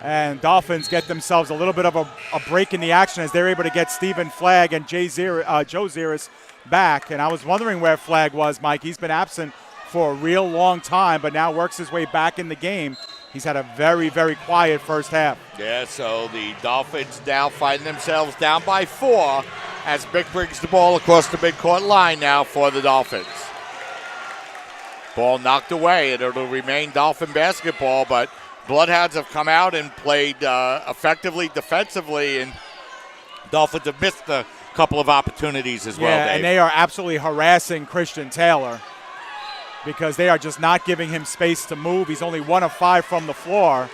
And Dolphins get themselves a little bit of a break in the action as they're able to get Stephen Flagg and Joe Ziris back. And I was wondering where Flagg was, Mike. He's been absent for a real long time, but now works his way back in the game. He's had a very, very quiet first half. Yeah, so the Dolphins now find themselves down by 4 as Mick brings the ball across the midcourt line now for the Dolphins. Ball knocked away, and it'll remain Dolphin basketball, but Bloodhounds have come out and played effectively defensively, and Dolphins have missed a couple of opportunities as well, Dave. And they are absolutely harassing Christian Taylor because they are just not giving him space to move. He's only 1 of 5 from the floor.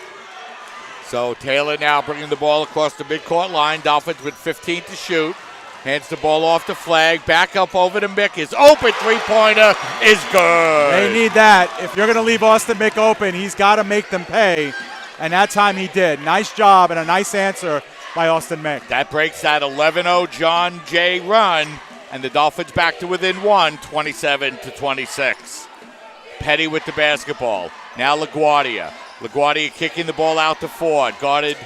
So Taylor now bringing the ball across the midcourt line. Dolphins with 15 to shoot. Hands the ball off to Flagg. Back up over to Mick. His open three-pointer is good. They need that. If you're going to leave Austin Mick open, he's got to make them pay. And that time he did. Nice job and a nice answer by Austin Mick. That breaks that 11-0 John Jay run. And the Dolphins back to within 1, 27-26. Petty with the basketball. Now LaGuardia. LaGuardia kicking the ball out to Ford. Guarded.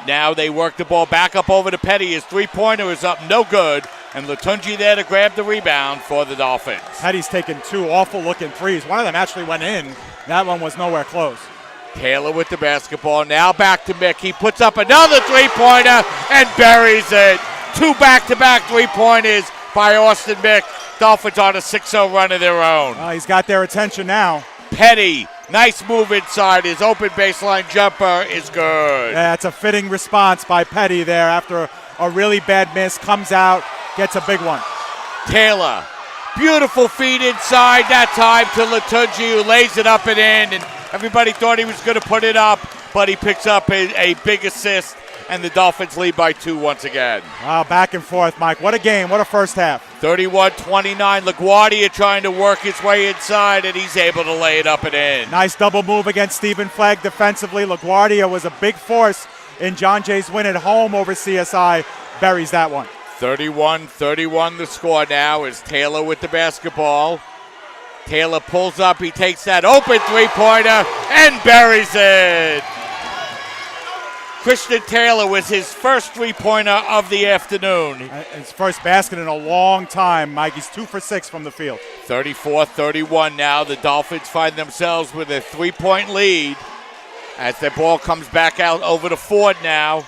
Now they work the ball back up over to Petty. His three-pointer is up, no good. And Latunji there to grab the rebound for the Dolphins. Petty's taken 2 awful-looking threes. One of them actually went in. That one was nowhere close. Taylor with the basketball. Now back to Mick. He puts up another three-pointer and buries it. 2 back-to-back three-pointers by Austin Mick. Dolphins on a 6-0 run of their own. He's got their attention now. Petty, nice move inside. His open baseline jumper is good. Yeah, it's a fitting response by Petty there after a really bad miss. Comes out, gets a big one. Taylor, beautiful feed inside that time to Latunji, who lays it up and in. And everybody thought he was going to put it up, but he picks up a big assist. And the Dolphins lead by 2 once again. Wow, back and forth, Mike. What a game. What a first half. 31-29. LaGuardia trying to work his way inside, and he's able to lay it up and in. Nice double move against Stephen Flagg defensively. LaGuardia was a big force in John Jay's win at home over CSI. Buries that one. 31-31 the score now is Taylor with the basketball. Taylor pulls up. He takes that open three-pointer and buries it. Christian Taylor was his first three-pointer of the afternoon. His first basket in a long time, Mike. He's 2 for 6 from the field. 34-31 now. The Dolphins find themselves with a 3-point lead as their ball comes back out over to Ford now.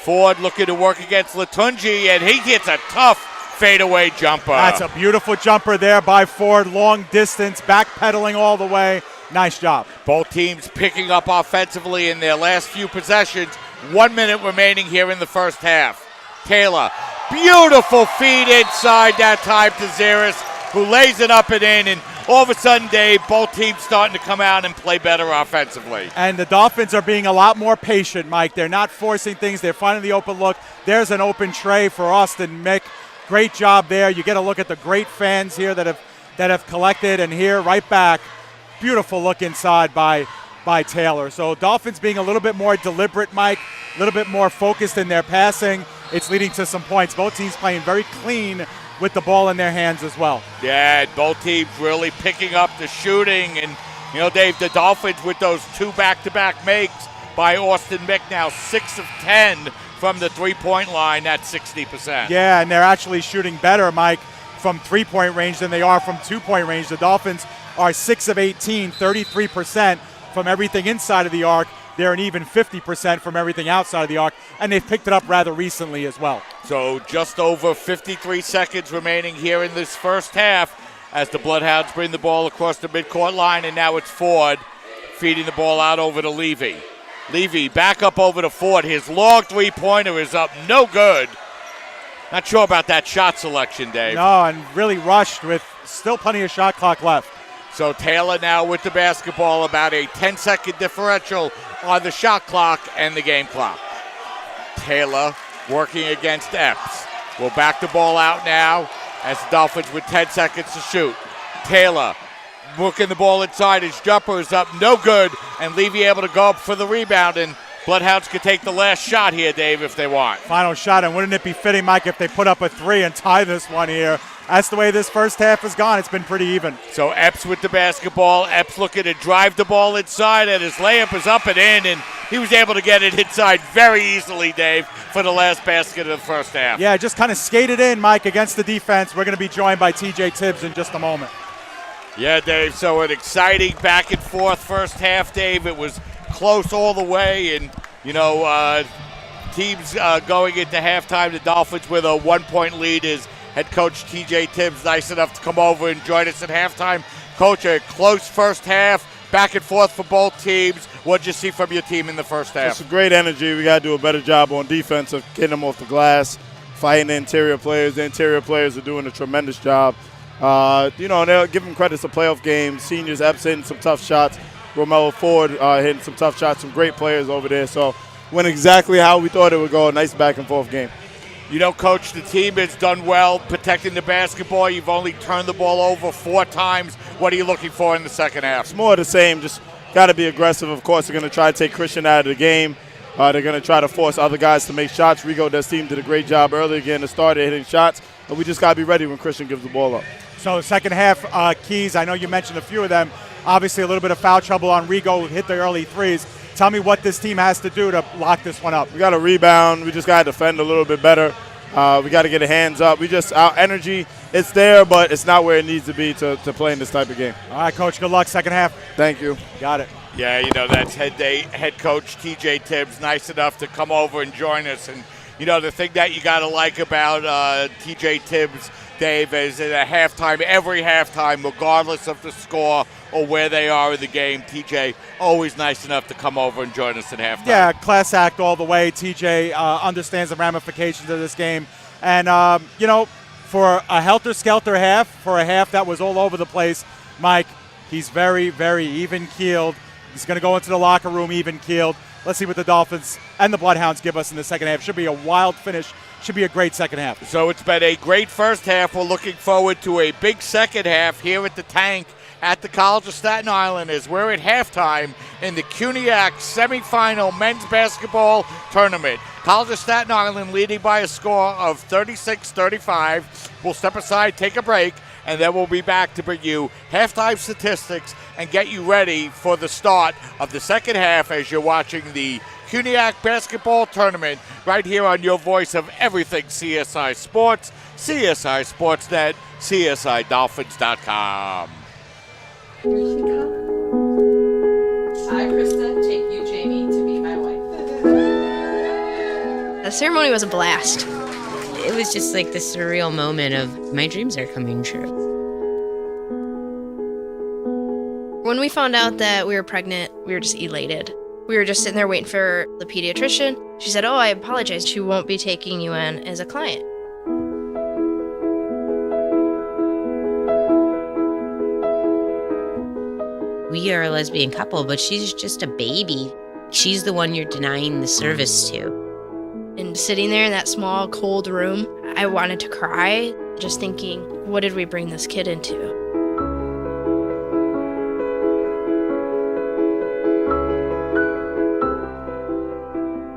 Ford looking to work against Latunji, and he gets a tough fadeaway jumper. That's a beautiful jumper there by Ford. Long distance, backpedaling all the way. Nice job. Both teams picking up offensively in their last few possessions. 1 minute remaining here in the first half. Taylor, beautiful feed inside that time to Ziris, who lays it up and in. And all of a sudden, Dave, both teams starting to come out and play better offensively. And the Dolphins are being a lot more patient, Mike. They're not forcing things. They're finding the open look. There's an open tray for Austin Mick. Great job there. You get a look at the great fans here that have collected, and here right back. Beautiful look inside by Taylor. So Dolphins being a little bit more deliberate, Mike, a little bit more focused in their passing. It's leading to some points. Both teams playing very clean with the ball in their hands as well. Yeah, both teams really picking up the shooting. And, you know, Dave, the Dolphins with those 2 back-to-back makes by Austin Mick now 6 of 10 from the three-point line. That's 60%. Yeah, and they're actually shooting better, Mike, from 3-point range than they are from 2-point range. The Dolphins are 6 of 18, 33% from everything inside of the arc. They're an even 50% from everything outside of the arc, and they've picked it up rather recently as well. So just over 53 seconds remaining here in this first half as the Bloodhounds bring the ball across the midcourt line, and now it's Ford feeding the ball out over to Levy. Levy back up over to Ford. His long three-pointer is up, no good. Not sure about that shot selection, Dave. No, and really rushed with still plenty of shot clock left. So Taylor now with the basketball, about a 10-second differential on the shot clock and the game clock. Taylor working against Epps. Will back the ball out now as the Dolphins with 10 seconds to shoot. Taylor working the ball inside. His jumper is up, no good, and Levy able to go up for the rebound, and Bloodhounds could take the last shot here, Dave, if they want. Final shot, and wouldn't it be fitting, Mike, if they put up a three and tie this one here? That's the way this first half has gone. It's been pretty even. So Epps with the basketball. Epps looking to drive the ball inside, and his layup is up and in, and he was able to get it inside very easily, Dave, for the last basket of the first half. Yeah, just kind of skated in, Mike, against the defense. We're going to be joined by TJ Tibbs in just a moment. Yeah, Dave, so an exciting back and forth first half, Dave. It was close all the way, and, teams going into halftime, the Dolphins with a 1-point lead is head coach TJ Tibbs nice enough to come over and join us at halftime. Coach, a close first half, back and forth for both teams. What did you see from your team in the first half? It's great energy. We got to do a better job on defense of getting them off the glass, fighting the interior players. The interior players are doing a tremendous job. They'll give them credit to playoff games. Seniors, Epps hitting some tough shots. Romello Ford hitting some tough shots. Some great players over there. So went exactly how we thought it would go. A nice back and forth game. Coach, the team has done well protecting the basketball. You've only turned the ball over 4 times. What are you looking for in the second half? It's more of the same. Just got to be aggressive. Of course, they're going to try to take Christian out of the game. They're going to try to force other guys to make shots. Rigo, their team, did a great job early again to start hitting shots. But we just got to be ready when Christian gives the ball up. So second half keys, I know you mentioned a few of them. Obviously a little bit of foul trouble on Rigo, hit the early threes. Tell me what this team has to do to lock this one up. We got to rebound. We just got to defend a little bit better. We got to get the hands up. Our energy, it's there, but it's not where it needs to be to play in this type of game. All right, Coach, good luck second half. Thank you. Got it. Yeah, that's head coach TJ Tibbs, nice enough to come over and join us. And, the thing that you got to like about TJ Tibbs, Dave, is at every halftime, regardless of the score or where they are in the game, TJ always nice enough to come over and join us at halftime. Yeah, class act all the way. TJ understands the ramifications of this game. And, for a helter-skelter half, for a half that was all over the place, Mike, he's very, very even-keeled. He's going to go into the locker room even-keeled. Let's see what the Dolphins and the Bloodhounds give us in the second half. Should be a wild finish. Should be a great second half. So it's been a great first half. We're looking forward to a big second half here at the Tank at the College of Staten Island as we're at halftime in the CUNYAC Semifinal men's basketball tournament. College of Staten Island leading by a score of 36-35. We'll step aside, take a break, and then we'll be back to bring you halftime statistics and get you ready for the start of the second half as you're watching the CUNYAC basketball tournament right here on your voice of everything CSI Sports, CSI Sportsnet, CSIDolphins.com. Here she comes. I, Krista, take you, Jamie, to be my wife. The ceremony was a blast. It was just like this surreal moment of my dreams are coming true. When we found out that we were pregnant, we were just elated. We were just sitting there waiting for the pediatrician. She said, "Oh, I apologize. She won't be taking you in as a client." We are a lesbian couple, but she's just a baby. She's the one you're denying the service to. And sitting there in that small, cold room, I wanted to cry, just thinking, what did we bring this kid into?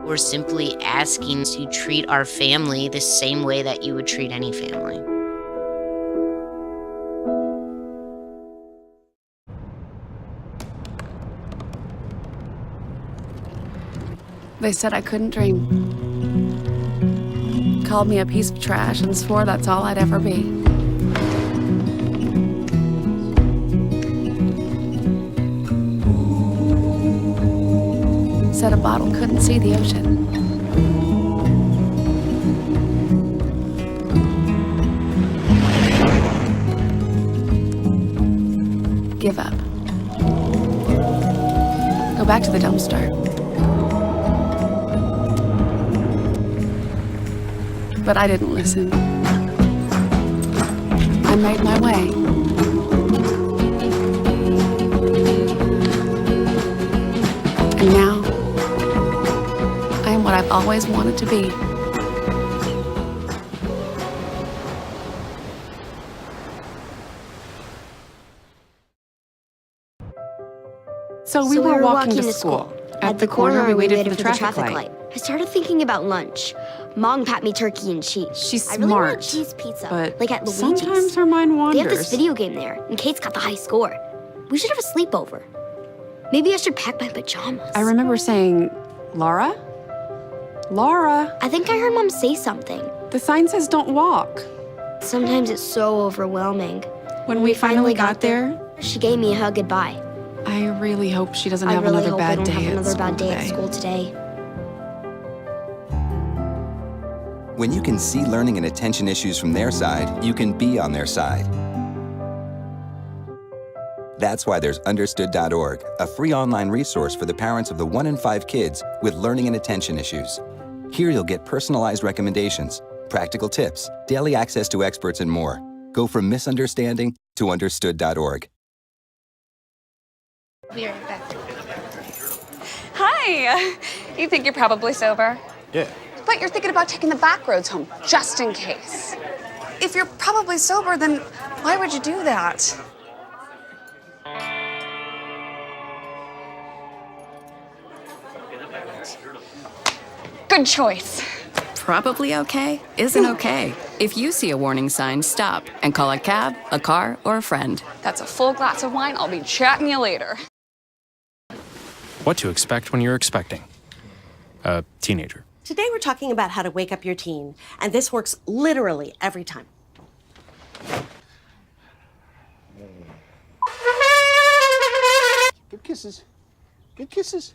We're simply asking to treat our family the same way that you would treat any family. They said I couldn't dream. Called me a piece of trash and swore that's all I'd ever be. said a bottle couldn't see the ocean. Give up. Go back to the dumpster. But I didn't listen. I made my way. And now, I am what I've always wanted to be. So we were walking to school. At the corner, we waited for the traffic light. I started thinking about lunch. Mom packed me turkey and cheese. She's I really smart, want cheese pizza, but like at Luigi's. sometimes her mind wanders. They have this video game there, and Kate's got the high score. We should have a sleepover. Maybe I should pack my pajamas. I remember saying, Laura? Laura? I think I heard Mom say something. The sign says don't walk. Sometimes it's so overwhelming. When we finally got there, she gave me a hug goodbye. I really hope she doesn't I have really another hope bad I don't day have at another school bad day at today. school today. When you can see learning and attention issues from their side, you can be on their side. That's why there's Understood.org, a free online resource for the parents of the 1 in 5 kids with learning and attention issues. Here you'll get personalized recommendations, practical tips, daily access to experts, and more. Go from misunderstanding to Understood.org. Be right back. Hi! You think you're probably sober? Yeah. But you're thinking about taking the back roads home, just in case. If you're probably sober, then why would you do that? Good choice. Probably okay isn't okay. If you see a warning sign, stop and call a cab, a car, or a friend. That's a full glass of wine. I'll be chatting you later. What to expect when you're expecting a teenager. Today we're talking about how to wake up your teen, and this works literally every time. Good kisses. Good kisses.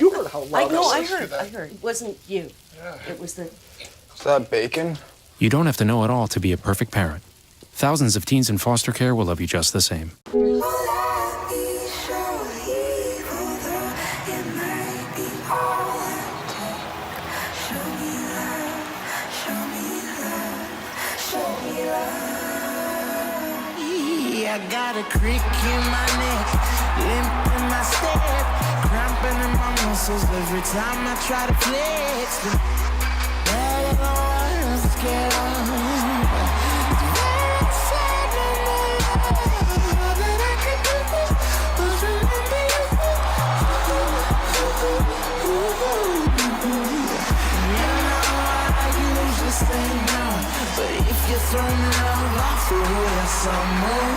You heard how loud I heard. It wasn't you. Yeah. It was the... Is that bacon? You don't have to know it all to be a perfect parent. Thousands of teens in foster care will love you just the same. I got a crick in my neck, limp in my step, cramping in my muscles every time I try to flex. I don't know what to get but if you throw me love, I'll throw you some more.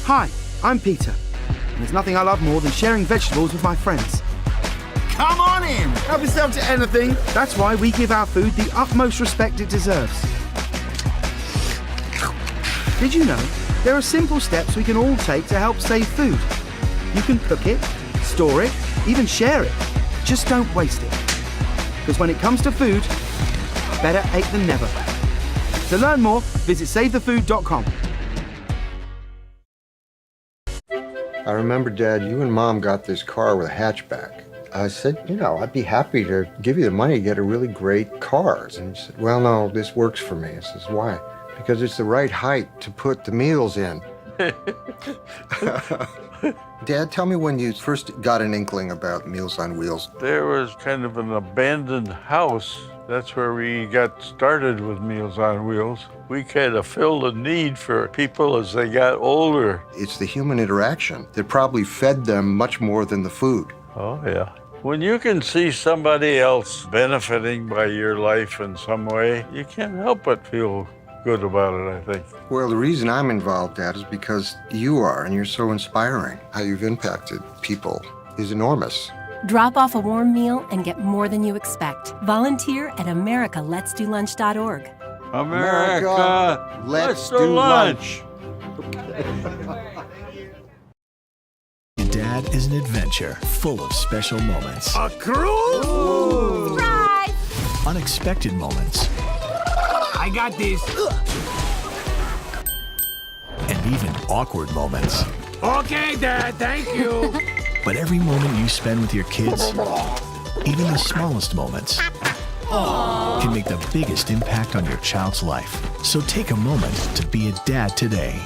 Hi, I'm Peter, and there's nothing I love more than sharing vegetables with my friends. Come on in! Help yourself to anything. That's why we give our food the utmost respect it deserves. Did you know there are simple steps we can all take to help save food? You can cook it, store it, even share it. Just don't waste it. Because when it comes to food, better ate than never. To learn more, visit SaveTheFood.com. I remember, Dad, you and Mom got this car with a hatchback. I said, you know, I'd be happy to give you the money to get a really great car. And he said, well, no, this works for me. I says, why? Because it's the right height to put the meals in. Dad, tell me when you first got an inkling about Meals on Wheels. There was kind of an abandoned house. That's where we got started with Meals on Wheels. We kind of filled a need for people as they got older. It's the human interaction that probably fed them much more than the food. Oh, yeah. When you can see somebody else benefiting by your life in some way, you can't help but feel good about it, I think. Well, the reason I'm involved, Dad, is because you are, and you're so inspiring. How you've impacted people is enormous. Drop off a warm meal and get more than you expect. Volunteer at americaletsdolunch.org. America, let's do lunch. Dad is an adventure full of special moments. A cruise? Surprise! Unexpected moments. I got this. And even awkward moments. Okay, Dad, thank you. But every moment you spend with your kids, even the smallest moments, can make the biggest impact on your child's life. So take a moment to be a dad today.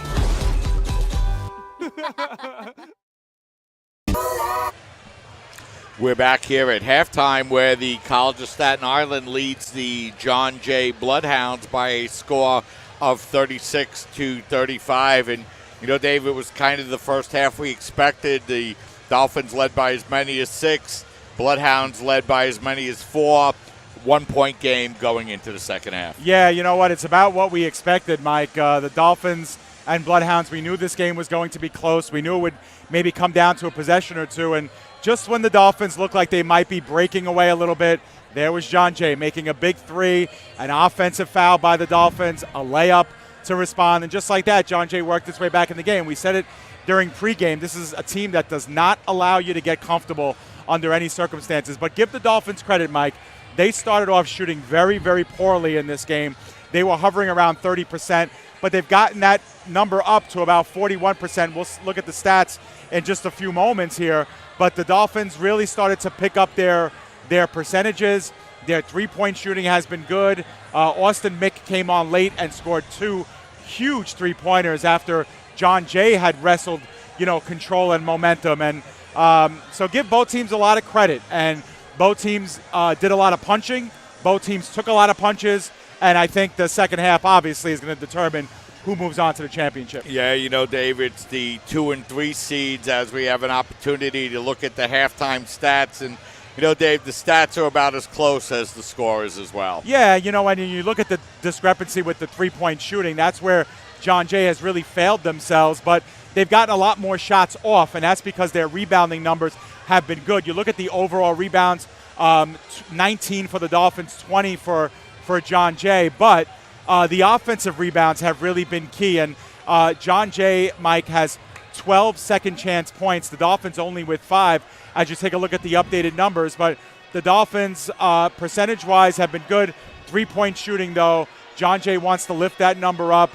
We're back here at halftime where the College of Staten Island leads the John Jay Bloodhounds by a score of 36-35. And, you know, Dave, it was kind of the first half we expected. The Dolphins led by as many as 6. Bloodhounds led by as many as 4. 1-point game going into the second half. Yeah, you know what? It's about what we expected, Mike. The Dolphins and Bloodhounds, we knew this game was going to be close. We knew it would maybe come down to a possession or two. And just when the Dolphins looked like they might be breaking away a little bit, there was John Jay making a big 3, an offensive foul by the Dolphins, a layup to respond. And just like that, John Jay worked his way back in the game. We said it during pregame. This is a team that does not allow you to get comfortable under any circumstances. But give the Dolphins credit, Mike. They started off shooting very, very poorly in this game. They were hovering around 30%, but they've gotten that number up to about 41%. We'll look at the stats in just a few moments here. But the Dolphins really started to pick up their percentages. Their three-point shooting has been good. Austin Mick came on late and scored 2 huge three-pointers after John Jay had wrestled, control and momentum. And so give both teams a lot of credit. And both teams did a lot of punching. Both teams took a lot of punches. And I think the second half obviously is going to determine who moves on to the championship. Yeah, Dave, it's the 2 and 3 seeds as we have an opportunity to look at the halftime stats. And, Dave, the stats are about as close as the scores as well. Yeah, when you look at the discrepancy with the three-point shooting, that's where John Jay has really failed themselves. But they've gotten a lot more shots off, and that's because their rebounding numbers have been good. You look at the overall rebounds, 19 for the Dolphins, 20 for John Jay. But the offensive rebounds have really been key. And John Jay, Mike, has 12 second chance points. The Dolphins only with 5 as you take a look at the updated numbers. But the Dolphins, percentage-wise, have been good. Three-point shooting, though, John Jay wants to lift that number up.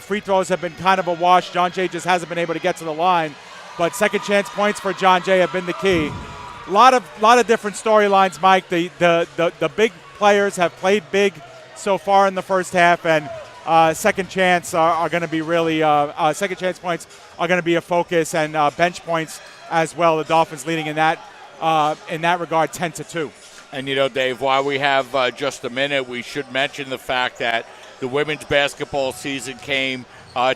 Free throws have been kind of a wash. John Jay just hasn't been able to get to the line. But second chance points for John Jay have been the key. A lot of different storylines, Mike. The big players have played big so far in the first half, and second chance are going to be really second chance points are going to be a focus, and bench points as well. The Dolphins leading in that regard 10-2. And Dave, while we have just a minute, we should mention the fact that the women's basketball season came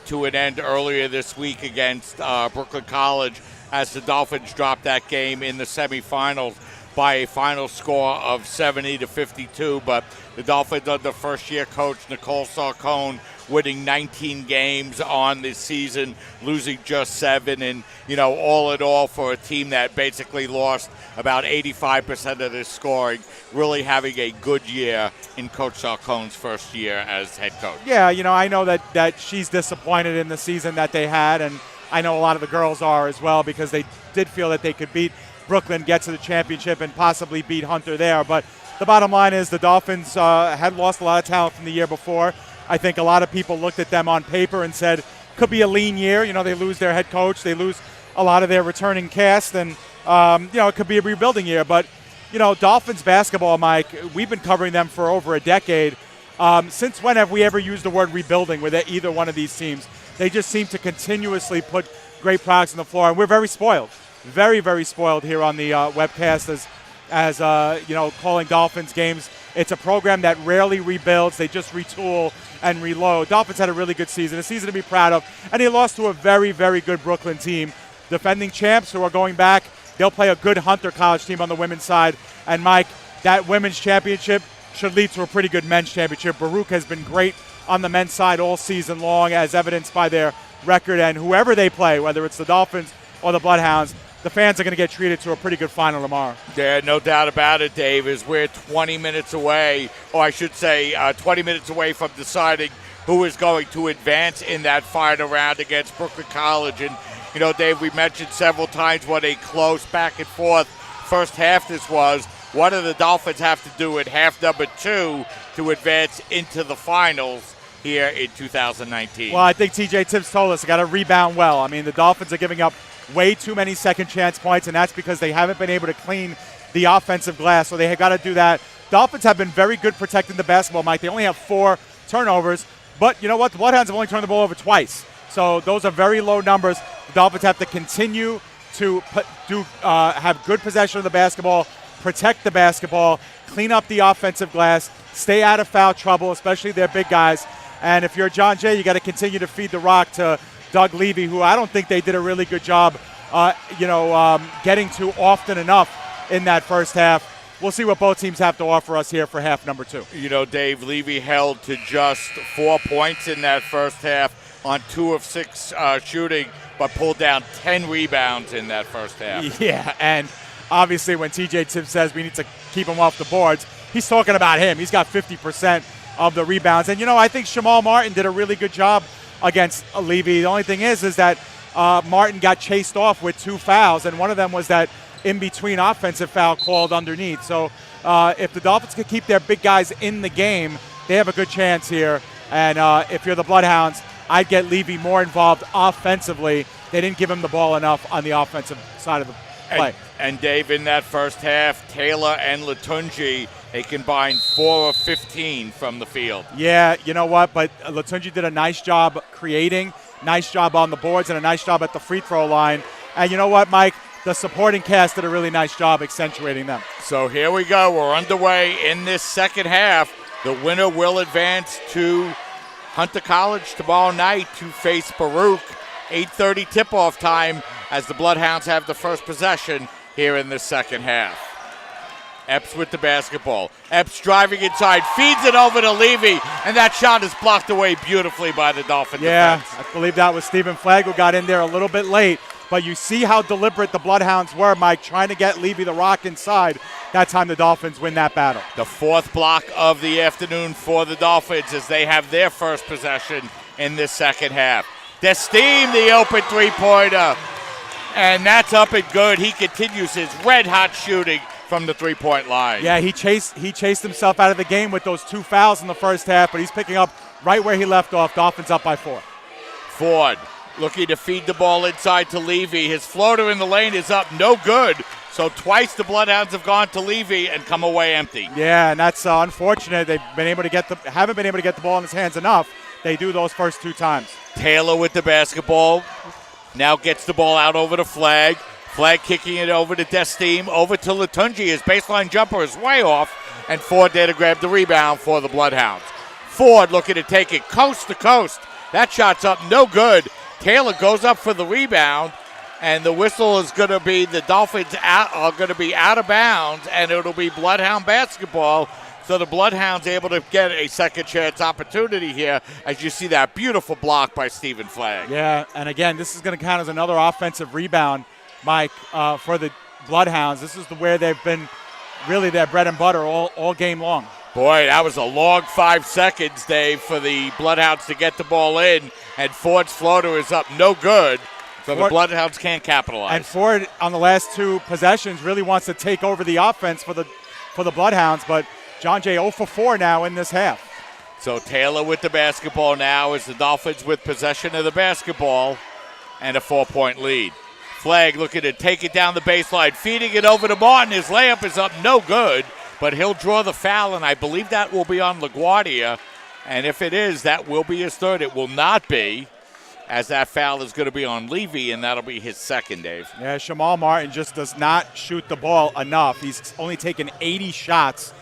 to an end earlier this week against Brooklyn College as the Dolphins dropped that game in the semifinals by a final score of 70-52. But the Dolphins under first-year coach Nicole Sarcone winning 19 games on this season, losing just 7. And, all in all, for a team that basically lost about 85% of their scoring, really having a good year in Coach Sarcone's first year as head coach. Yeah, I know that she's disappointed in the season that they had, and I know a lot of the girls are as well, because they did feel that they could beat Brooklyn, get to the championship, and possibly beat Hunter there. But the bottom line is the Dolphins had lost a lot of talent from the year before. I think a lot of people looked at them on paper and said, could be a lean year. They lose their head coach. They lose a lot of their returning cast. And, it could be a rebuilding year. But, Dolphins basketball, Mike, we've been covering them for over a decade. Since when have we ever used the word rebuilding with either one of these teams? They just seem to continuously put great products on the floor. And we're very spoiled. Very, very spoiled here on the webcast as calling Dolphins games. It's a program that rarely rebuilds. They just retool and reload. Dolphins had a really good season, a season to be proud of. And they lost to a very, very good Brooklyn team. Defending champs who are going back. They'll play a good Hunter College team on the women's side. And, Mike, that women's championship should lead to a pretty good men's championship. Baruch has been great on the men's side all season long, as evidenced by their record. And whoever they play, whether it's the Dolphins or the Bloodhounds, the fans are going to get treated to a pretty good final tomorrow. Yeah, no doubt about it, Dave, as we're 20 minutes away, or I should say 20 minutes away from deciding who is going to advance in that final round against Brooklyn College. And, you know, Dave, we mentioned several times what a close back and forth first half this was. What do the Dolphins have to do in half number 2 to advance into the finals here in 2019? Well, I think TJ Tibbs told us they got to rebound well. I mean, the Dolphins are giving up way too many second chance points, and that's because they haven't been able to clean the offensive glass, so they have got to do that. Dolphins have been very good protecting the basketball, Mike. They only have 4 turnovers, but you know what? The Bloodhounds have only turned the ball over twice, so those are very low numbers. The Dolphins have to continue to have good possession of the basketball, protect the basketball, clean up the offensive glass, stay out of foul trouble, especially their big guys. And if you're John Jay, you got to continue to feed the rock to Doug Levy, who I don't think they did a really good job, getting to often enough in that first half. We'll see what both teams have to offer us here for half number 2. You know, Dave, Levy held to just 4 points in that first half on 2 of 6 shooting, but pulled down 10 rebounds in that first half. Yeah, and obviously when TJ Tibbs says we need to keep him off the boards, he's talking about him. He's got 50% of the rebounds. And, you know, I think Shamal Martin did a really good job against Levy. The only thing is that Martin got chased off with 2 fouls, and one of them was that in-between offensive foul called underneath. So if the Dolphins can keep their big guys in the game, they have a good chance here. And if you're the Bloodhounds, I'd get Levy more involved offensively. They didn't give him the ball enough on the offensive side of the play. And Dave, in that first half, Taylor and Latunji, they combined 4 of 15 from the field. Yeah, you know what? But Latunji did a nice job creating, nice job on the boards, and a nice job at the free throw line. And you know what, Mike? The supporting cast did a really nice job accentuating them. So here we go. We're underway in this second half. The winner will advance to Hunter College tomorrow night to face Baruch. 8:30 tip-off time as the Bloodhounds have the first possession here in the second half. Epps with the basketball. Epps driving inside, feeds it over to Levy, and that shot is blocked away beautifully by the Dolphin defense. I believe that was Stephen Flagg who got in there a little bit late, but you see how deliberate the Bloodhounds were, Mike, trying to get Levy the rock inside. That time the Dolphins win that battle. The 4th block of the afternoon for the Dolphins as they have their first possession in this second half. Desteem, the open three-pointer, and that's up and good. He continues his red-hot shooting from the three-point line. Yeah, he chased himself out of the game with those 2 fouls in the first half, but he's picking up right where he left off. Dolphins up by 4. Ford looking to feed the ball inside to Levy. His floater in the lane is up, no good. So twice the Bloodhounds have gone to Levy and come away empty. Yeah, and that's unfortunate. Haven't been able to get the ball in his hands enough. They do those first 2 times. Taylor with the basketball. Now gets the ball out over to Flagg. Flagg kicking it over to Desteem. Over to Latunji. His baseline jumper is way off. And Ford there to grab the rebound for the Bloodhounds. Ford looking to take it coast to coast. That shot's up, no good. Taylor goes up for the rebound. And the whistle is going to be the Dolphins are going to be out of bounds. And it'll be Bloodhound basketball. So the Bloodhounds able to get a second chance opportunity here as you see that beautiful block by Stephen Flagg. Yeah, and again, this is going to count as another offensive rebound, Mike, for the Bloodhounds. This is where they've been really their bread and butter all game long. Boy, that was a long 5 seconds, Dave, for the Bloodhounds to get the ball in, and Ford's floater is up no good. So the Bloodhounds can't capitalize. And Ford, on the last 2 possessions, really wants to take over the offense for the Bloodhounds, but John Jay 0 for 4 now in this half. So Taylor with the basketball now as the Dolphins with possession of the basketball and a 4-point lead. Flagg looking to take it down the baseline, feeding it over to Martin. His layup is up no good, but he'll draw the foul, and I believe that will be on LaGuardia. And if it is, that will be his third. It will not be, as that foul is going to be on Levy, and that'll be his second, Dave. Yeah, Shamal Martin just does not shoot the ball enough. He's only taken 80 shots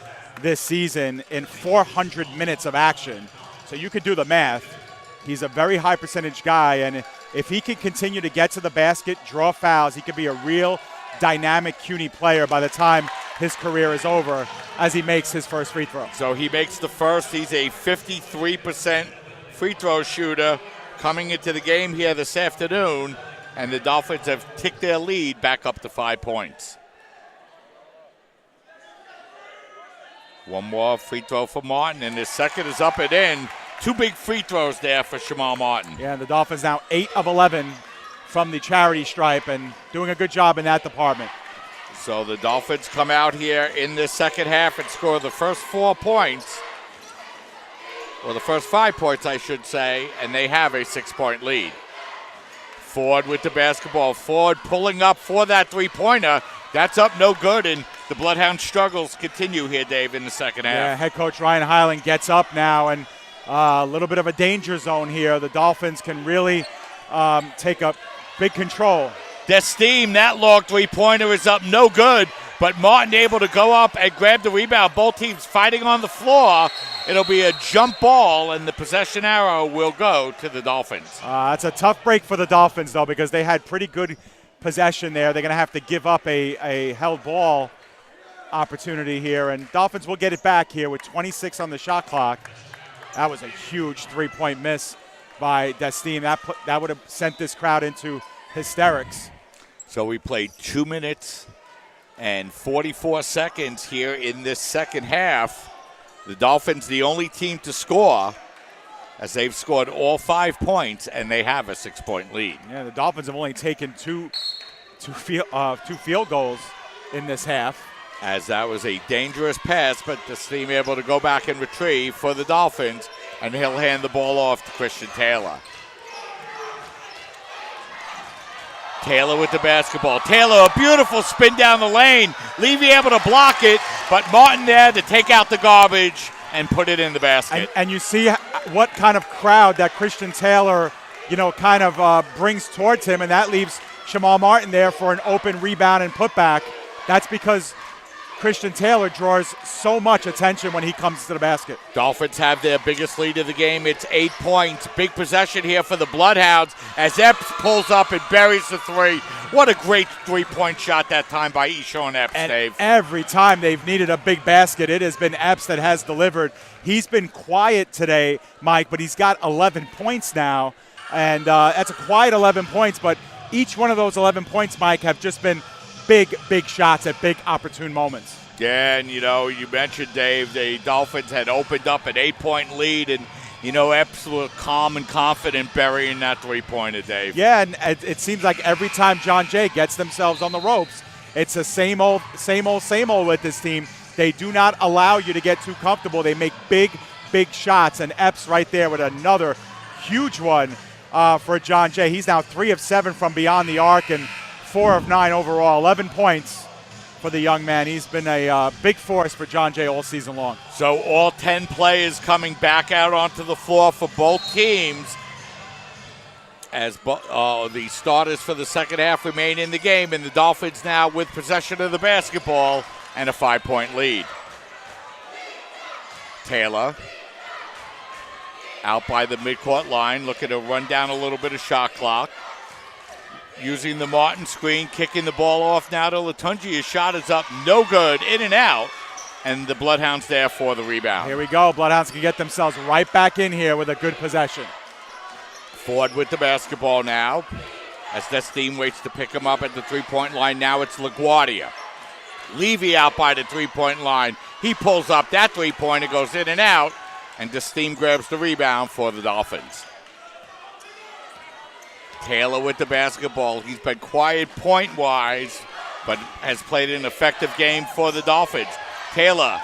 this season in 400 minutes of action. So you could do the math. He's a very high percentage guy, and if he can continue to get to the basket, draw fouls, he could be a real dynamic CUNY player by the time his career is over as he makes his first free throw. So he makes the first. He's a 53% free throw shooter coming into the game here this afternoon, and the Dolphins have ticked their lead back up to 5 points. One more free throw for Martin, and his second is up and in. 2 big free throws there for Shamal Martin. Yeah, and the Dolphins now 8 of 11 from the charity stripe and doing a good job in that department. So the Dolphins come out here in the second half and score the first 4 points, or the first 5 points, I should say, and they have a 6-point lead. Ford with the basketball. Ford pulling up for that three-pointer. That's up no good, and the Bloodhound struggles continue here, Dave, in the second half. Yeah, head coach Ryan Highland gets up now, and a little bit of a danger zone here. The Dolphins can really take up big control. Desteem, that long three-pointer is up no good, but Martin able to go up and grab the rebound. Both teams fighting on the floor. It'll be a jump ball, and the possession arrow will go to the Dolphins. It's a tough break for the Dolphins, though, because they had pretty good possession there. They're going to have to give up a held ball opportunity here, and Dolphins will get it back here with 26 on the shot clock. That was a huge three-point miss by Desteem. That would have sent this crowd into hysterics. So we played 2 minutes and 44 seconds here in this second half. The Dolphins, the only team to score, as they've scored all 5 points, and they have a 6-point lead. Yeah, the Dolphins have only taken two field goals in this half. As that was a dangerous pass, but the team able to go back and retrieve for the Dolphins, and he'll hand the ball off to Christian Taylor. Taylor with the basketball. Taylor, a beautiful spin down the lane. Levy able to block it, but Martin there to take out the garbage and put it in the basket. And you see what kind of crowd that Christian Taylor, kind of brings towards him, and that leaves Shamal Martin there for an open rebound and putback. That's because Christian Taylor draws so much attention when he comes to the basket. Dolphins have their biggest lead of the game. It's 8 points. Big possession here for the Bloodhounds as Epps pulls up and buries the three. What a great three-point shot that time by Eshawn Epps, and Dave. Every time they've needed a big basket, it has been Epps that has delivered. He's been quiet today, Mike, but he's got 11 points now. And that's a quiet 11 points, but each one of those 11 points, Mike, have just been big shots at big opportune moments. Yeah, and you mentioned, Dave, the Dolphins had opened up an 8-point lead, and Epps was calm and confident burying that three-pointer, Dave. Yeah, and it seems like every time John Jay gets themselves on the ropes, it's the same old with this team. They do not allow you to get too comfortable. They make big shots, and Epps right there with another huge one for John Jay. He's now 3 of 7 from beyond the arc and 4 of 9 overall, 11 points for the young man. He's been a big force for John Jay all season long. So all 10 players coming back out onto the floor for both teams as the starters for the second half remain in the game, and the Dolphins now with possession of the basketball and a 5-point lead. Taylor out by the midcourt line, looking to run down a little bit of shot clock. Using the Martin screen, kicking the ball off now to Latunji. His shot is up, no good, in and out. And the Bloodhounds there for the rebound. Here we go. Bloodhounds can get themselves right back in here with a good possession. Ford with the basketball now. As Desteem waits to pick him up at the three-point line. Now it's LaGuardia. Levy out by the three-point line. He pulls up. That three-pointer goes in and out. And Desteem grabs the rebound for the Dolphins. Taylor with the basketball. He's been quiet point-wise, but has played an effective game for the Dolphins. Taylor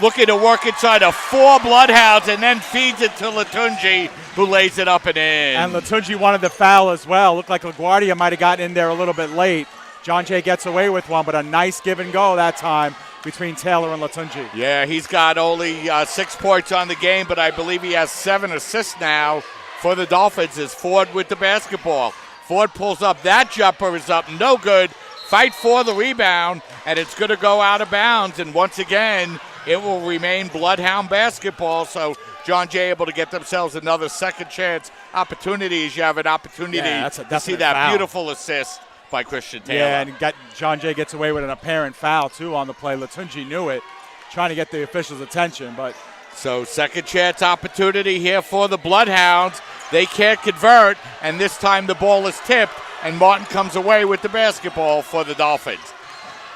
looking to work inside of 4 Bloodhounds and then feeds it to Latunji, who lays it up and in. And Latunji wanted the foul as well. Looked like LaGuardia might have gotten in there a little bit late. John Jay gets away with one, but a nice give and go that time between Taylor and Latunji. Yeah, he's got only 6 points on the game, but I believe he has 7 assists now for the Dolphins. Is Ford with the basketball. Ford pulls up. That jumper is up. No good. Fight for the rebound, and it's going to go out of bounds. And once again, it will remain Bloodhound basketball. So John Jay able to get themselves another second chance opportunity as you have an opportunity to see that foul. Beautiful assist by Christian Taylor. Yeah, and John Jay gets away with an apparent foul, too, on the play. Latunji knew it, trying to get the officials' attention. But so second chance opportunity here for the Bloodhounds. They can't convert, and this time the ball is tipped, and Martin comes away with the basketball for the Dolphins.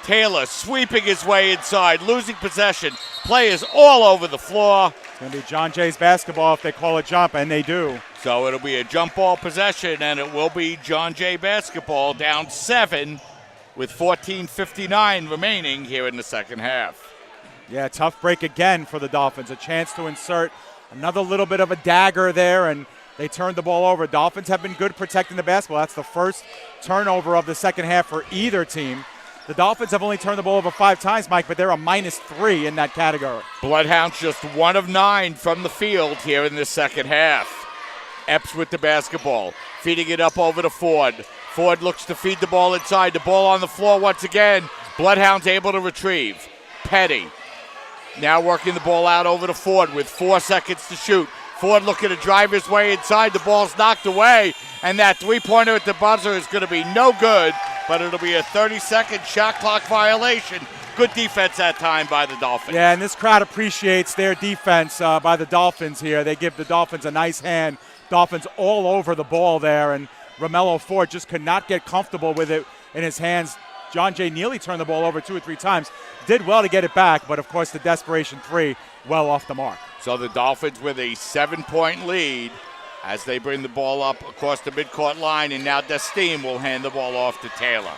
Taylor sweeping his way inside, losing possession. Players all over the floor. It's going to be John Jay's basketball if they call a jump, and they do. So it'll be a jump ball possession, and it will be John Jay basketball, down 7 with 14:59 remaining here in the second half. Yeah, tough break again for the Dolphins. A chance to insert another little bit of a dagger there, and they turned the ball over. Dolphins have been good protecting the basketball. That's the first turnover of the second half for either team. The Dolphins have only turned the ball over 5 times, Mike, but they're a -3 in that category. Bloodhounds just 1 of 9 from the field here in the second half. Epps with the basketball, feeding it up over to Ford. Ford looks to feed the ball inside. The ball on the floor once again. Bloodhounds able to retrieve. Petty now working the ball out over to Ford with 4 seconds to shoot. Ford looking to drive his way inside. The ball's knocked away, and that three-pointer at the buzzer is going to be no good, but it'll be a 30-second shot clock violation. Good defense that time by the Dolphins. Yeah, and this crowd appreciates their defense by the Dolphins here. They give the Dolphins a nice hand. Dolphins all over the ball there, and Romello Ford just could not get comfortable with it in his hands. John Jay nearly turned the ball over 2 or 3 times. Did well to get it back, but, of course, the desperation 3 well off the mark. So the Dolphins with a 7-point lead as they bring the ball up across the midcourt line, and now Destim will hand the ball off to Taylor.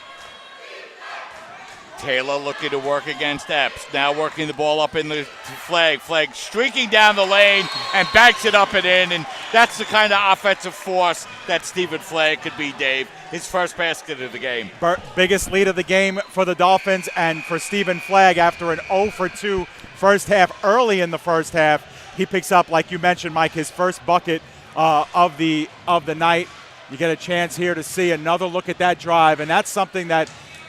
Taylor looking to work against Epps. Now working the ball up in the Flag. Flag streaking down the lane and backs it up and in, and that's the kind of offensive force that Stephen Flag could be, Dave. His first basket of the game. Biggest lead of the game for the Dolphins and for Stephen Flag after an 0 for 2 first half. Early in the first half, he picks up, like you mentioned, Mike, his first bucket of the night. You get a chance here to see another look at that drive, and that's something that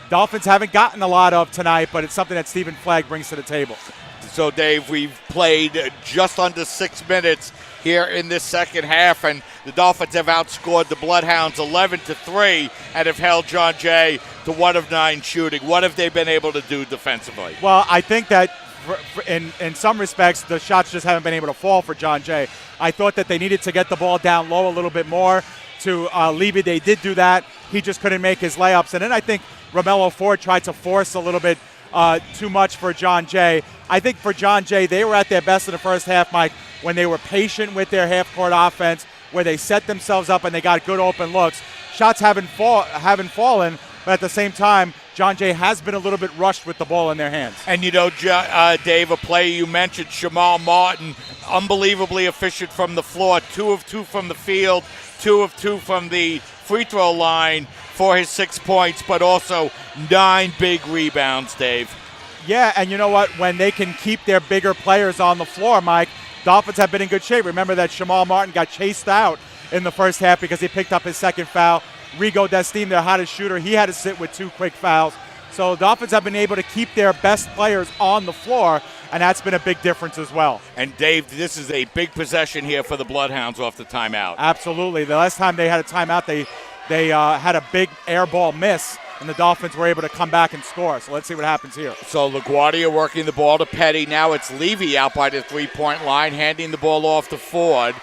Dolphins haven't gotten a lot of tonight, but it's something that Stephen Flag brings to the table. So, Dave, we've played just under 6 minutes here in this second half, and the Dolphins have outscored the Bloodhounds 11-3 and have held John Jay to 1 of 9 shooting. What have they been able to do defensively? Well, I think that in some respects, the shots just haven't been able to fall for John Jay. I thought that they needed to get the ball down low a little bit more to Levy. They did do that. He just couldn't make his layups. And then I think Romello Ford tried to force a little bit too much for John Jay. I think for John Jay, they were at their best in the first half, Mike, when they were patient with their half-court offense, where they set themselves up and they got good open looks. Shots haven't fallen, but at the same time, John Jay has been a little bit rushed with the ball in their hands. And, you know, Dave, a player you mentioned, Shamal Martin, unbelievably efficient from the floor, 2 of 2 from the field, 2 of 2 from the free throw line for his 6 points, but also 9 big rebounds, Dave. Yeah, and you know what? When they can keep their bigger players on the floor, Mike, Dolphins have been in good shape. Remember that Shamal Martin got chased out in the first half because he picked up his second foul. Rigo Destim, their hottest shooter, he had to sit with 2 quick fouls. So the Dolphins have been able to keep their best players on the floor, and that's been a big difference as well. And, Dave, this is a big possession here for the Bloodhounds off the timeout. Absolutely. The last time they had a timeout, they had a big air ball miss, and the Dolphins were able to come back and score. So let's see what happens here. So LaGuardia working the ball to Petty. Now it's Levy out by the three-point line, handing the ball off to Ford.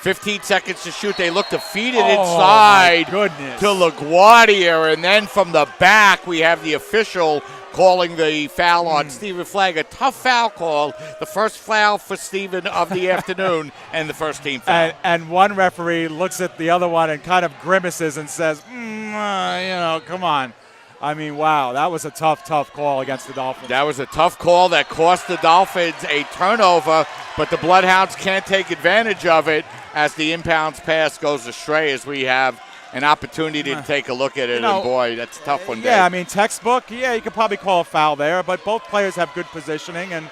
15 seconds to shoot. They look to feed it inside to LaGuardia. And then from the back, we have the official calling the foul on Stephen Flag. A tough foul call. The first foul for Stephen of the afternoon and the first team foul. And one referee looks at the other one and kind of grimaces and says, come on. I mean, wow, that was a tough call against the Dolphins. That was a tough call that cost the Dolphins a turnover, but the Bloodhounds can't take advantage of it as the inbounds pass goes astray, as we have an opportunity to take a look at it. And boy, that's a tough one, Dave. Yeah, I mean, textbook, you could probably call a foul there, but both players have good positioning, and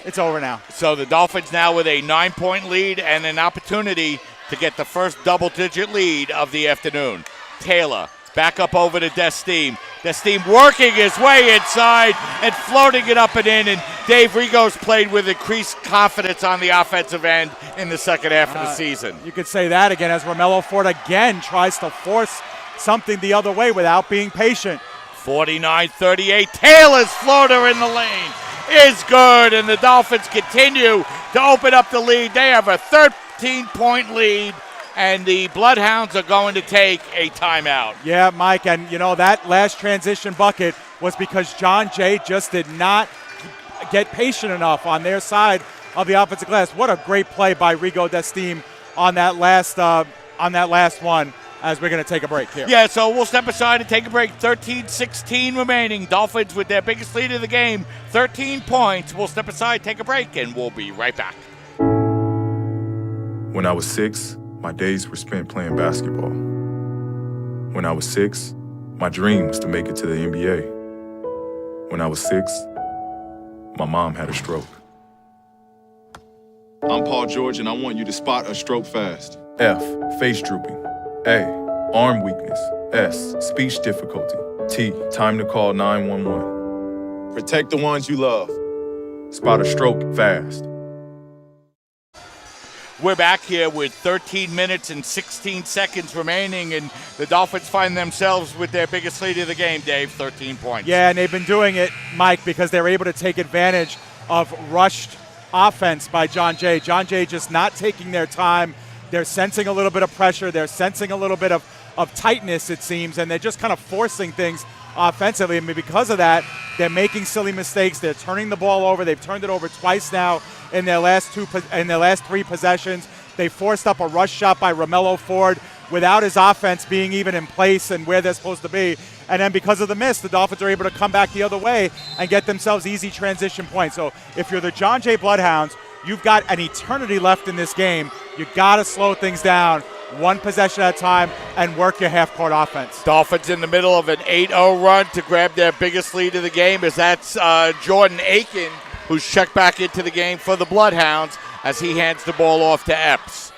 it's over now. So the Dolphins now with a 9-point lead and an opportunity to get the first double-digit lead of the afternoon. Taylor back up over to Destim. Destim working his way inside and floating it up and in. And Dave Rigo's played with increased confidence on the offensive end in the second half of the season. You could say that again as Romello Ford again tries to force something the other way without being patient. 49-38. Taylor's floater in the lane is good, and the Dolphins continue to open up the lead. They have a 13-point lead, and the Bloodhounds are going to take a timeout. Yeah, Mike, and that last transition bucket was because John Jay just did not get patient enough on their side of the offensive glass. What a great play by Rigo Destime on that last one, as we're going to take a break here. Yeah, so we'll step aside and take a break. 13-16 remaining. Dolphins with their biggest lead of the game, 13 points. We'll step aside, take a break, and we'll be right back. When I was 6, my days were spent playing basketball. When I was 6, my dream was to make it to the NBA. When I was 6, my mom had a stroke. I'm Paul George, and I want you to spot a stroke fast. F, face drooping. A, arm weakness. S, speech difficulty. T, time to call 911. Protect the ones you love. Spot a stroke fast. We're back here with 13 minutes and 16 seconds remaining, and the Dolphins find themselves with their biggest lead of the game, Dave, 13 points. Yeah, and they've been doing it, Mike, because they're able to take advantage of rushed offense by John Jay. John Jay just not taking their time. They're sensing a little bit of pressure. They're sensing a little bit of tightness, it seems, and they're just kind of forcing things offensively. I mean, because of that, they're making silly mistakes. They're turning the ball over. They've turned it over twice now in their last 3 possessions. They forced up a rush shot by Romello Ford without his offense being even in place and where they're supposed to be. And then because of the miss, the Dolphins are able to come back the other way and get themselves easy transition points. So if you're the John Jay Bloodhounds, you've got an eternity left in this game. You got to slow things down, one possession at a time, and work your half-court offense. Dolphins in the middle of an 8-0 run to grab their biggest lead of the game, as that's Jordan Aiken, who's checked back into the game for the Bloodhounds as he hands the ball off to Epps.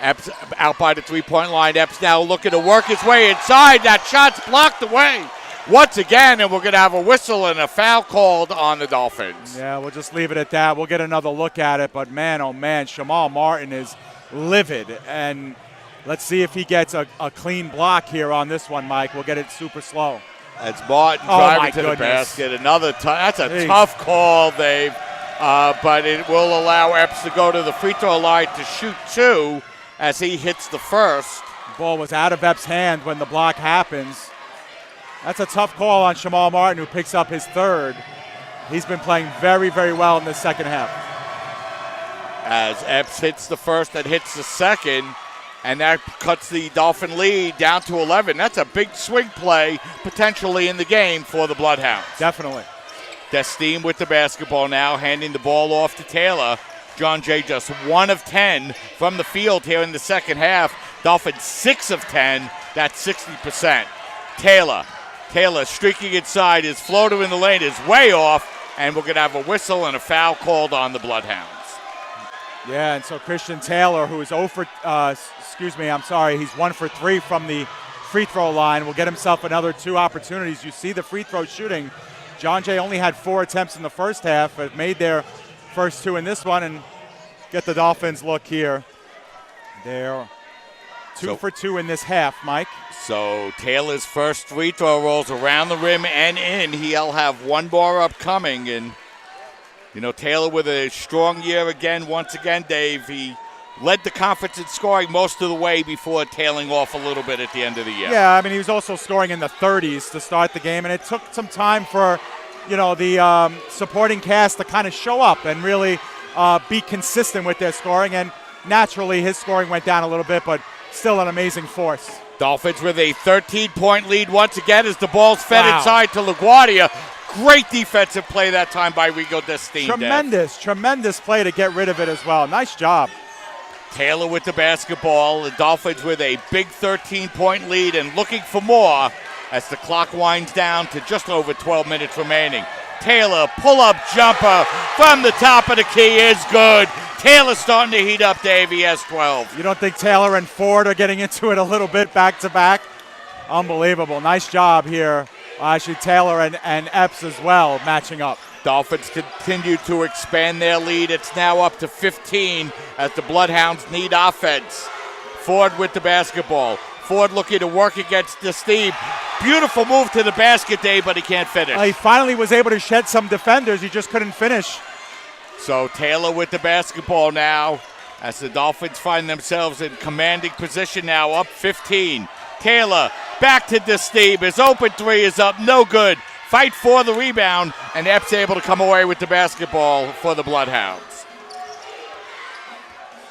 Epps out by the three-point line. Epps now looking to work his way inside. That shot's blocked away once again, and we're going to have a whistle and a foul called on the Dolphins. Yeah, we'll just leave it at that. We'll get another look at it, but man, oh man, Shamal Martin is livid, and let's see if he gets a clean block here on this one, Mike. We'll get it super slow. That's Martin driving to the basket. That's a tough call, Dave, but it will allow Epps to go to the free throw line to shoot 2 as he hits the first. The ball was out of Epps' hand when the block happens. That's a tough call on Shamal Martin, who picks up his third. He's been playing very, very well in the second half. As Epps hits the first and hits the second, and that cuts the Dolphin lead down to 11. That's a big swing play potentially in the game for the Bloodhounds. Definitely. Destime with the basketball now, handing the ball off to Taylor. John Jay just 1 of 10 from the field here in the second half. Dolphins 6 of 10. That's 60%. Taylor streaking inside. His floater in the lane is way off, and we're going to have a whistle and a foul called on the Bloodhounds. Yeah, and so Christian Taylor, who is he's 1 for 3 from the free throw line, will get himself another 2 opportunities. You see the free throw shooting. John Jay only had 4 attempts in the first half, but made their first 2 in this one, and get the Dolphins look here. They're 2 for 2 in this half, Mike. So Taylor's first free throw rolls around the rim and in. He'll have 1 more upcoming, and Taylor with a strong year once again, Dave. He led the conference in scoring most of the way before tailing off a little bit at the end of the year. Yeah, I mean, he was also scoring in the 30s to start the game, and it took some time for, the supporting cast to kind of show up and really be consistent with their scoring, and naturally his scoring went down a little bit, but still an amazing force. Dolphins with a 13-point lead once again as the ball's fed inside to LaGuardia. Great defensive play that time by Rigo Destime. Tremendous play to get rid of it as well. Nice job. Taylor with the basketball. The Dolphins with a big 13-point lead and looking for more as the clock winds down to just over 12 minutes remaining. Taylor, pull-up jumper from the top of the key is good. Taylor starting to heat up, Dave. He has 12. You don't think Taylor and Ford are getting into it a little bit back-to-back? Unbelievable. Nice job here. Actually, Taylor and Epps as well matching up. Dolphins continue to expand their lead. It's now up to 15 as the Bloodhounds need offense. Ford with the basketball. Ford looking to work against the Steve. Beautiful move to the basket, Dave, but he can't finish. He finally was able to shed some defenders. He just couldn't finish. So Taylor with the basketball now as the Dolphins find themselves in commanding position now, up 15. Taylor back to the Steve. His open three is up, no good. Fight for the rebound, and Epps able to come away with the basketball for the Bloodhounds.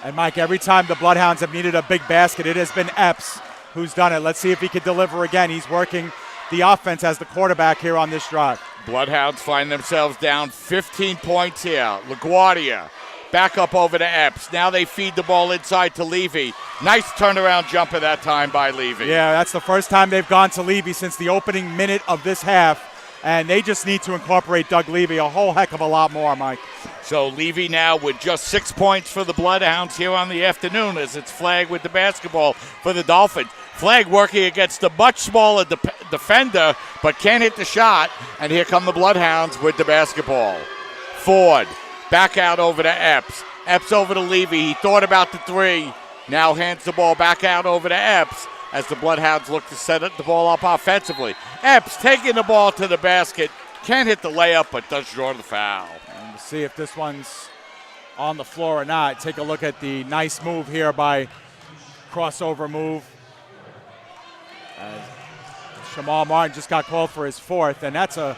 And Mike, every time the Bloodhounds have needed a big basket, it has been Epps who's done it. Let's see if he can deliver again. He's working the offense as the quarterback here on this drive. Bloodhounds find themselves down 15 points here. LaGuardia back up over to Epps. Now they feed the ball inside to Levy. Nice turnaround jumper that time by Levy. Yeah, that's the first time they've gone to Levy since the opening minute of this half. And they just need to incorporate Doug Levy a whole heck of a lot more, Mike. So Levy now with just 6 points for the Bloodhounds here on the afternoon as it's Flagg with the basketball for the Dolphins. Flagg working against a much smaller defender, but can't hit the shot. And here come the Bloodhounds with the basketball. Ford back out over to Epps. Epps over to Levy. He thought about the three. Now hands the ball back out over to Epps as the Bloodhounds look to set the ball up offensively. Epps taking the ball to the basket. Can't hit the layup, but does draw the foul. And we'll see if this one's on the floor or not. Take a look at the nice move here by crossover move. Shamal Martin just got called for his fourth, and that's a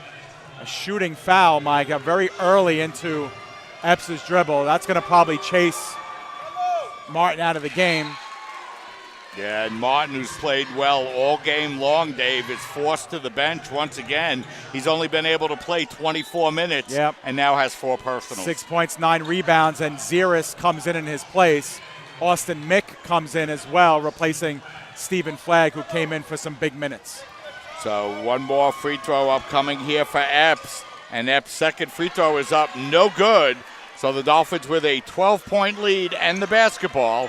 shooting foul, Mike, very early into Epps' dribble. That's going to probably chase Martin out of the game. Yeah, and Martin, who's played well all game long, Dave, is forced to the bench once again. He's only been able to play 24 minutes and now has 4 personals. 6 points, 9 rebounds, and Ziris comes in his place. Austin Mick comes in as well, replacing Stephen Flagg, who came in for some big minutes. So one more free throw upcoming here for Epps, and Epps' second free throw is up, no good. So the Dolphins with a 12-point lead and the basketball,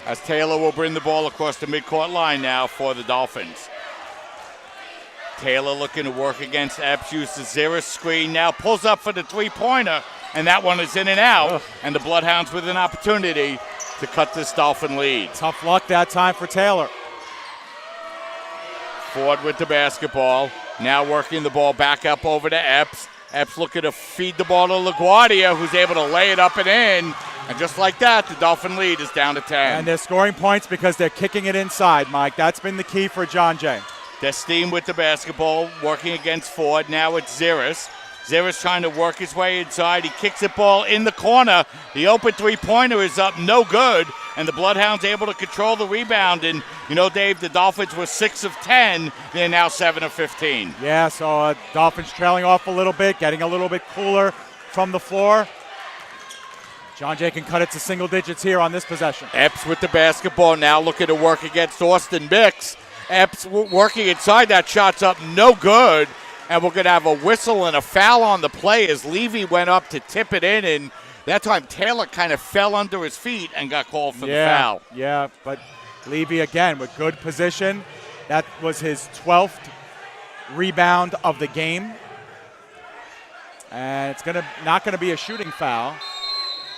as Taylor will bring the ball across the midcourt line now for the Dolphins. Taylor looking to work against Epps, uses the Ziris screen, now pulls up for the three-pointer, and that one is in and out, and the Bloodhounds with an opportunity to cut this Dolphin lead. Tough luck that time for Taylor. Ford with the basketball, now working the ball back up over to Epps. Epps looking to feed the ball to LaGuardia, who's able to lay it up and in. And just like that, the Dolphin lead is down to 10. And they're scoring points because they're kicking it inside, Mike. That's been the key for John Jay. Desteen with the basketball, working against Ford. Now it's Ziris. Ziris trying to work his way inside. He kicks the ball in the corner. The open three-pointer is up, no good. And the Bloodhounds able to control the rebound. And, you know, Dave, the Dolphins were 6 of 10. They're now 7 of 15. Yeah, so Dolphins trailing off a little bit, getting a little bit cooler from the floor. John Jay can cut it to single digits here on this possession. Epps with the basketball, now looking to work against Austin Mix. Epps working inside, that shot's up, no good. And we're going to have a whistle and a foul on the play as Levy went up to tip it in. And that time Taylor kind of fell under his feet and got called for the foul. Yeah, but Levy again with good position. That was his 12th rebound of the game. And it's not going to be a shooting foul.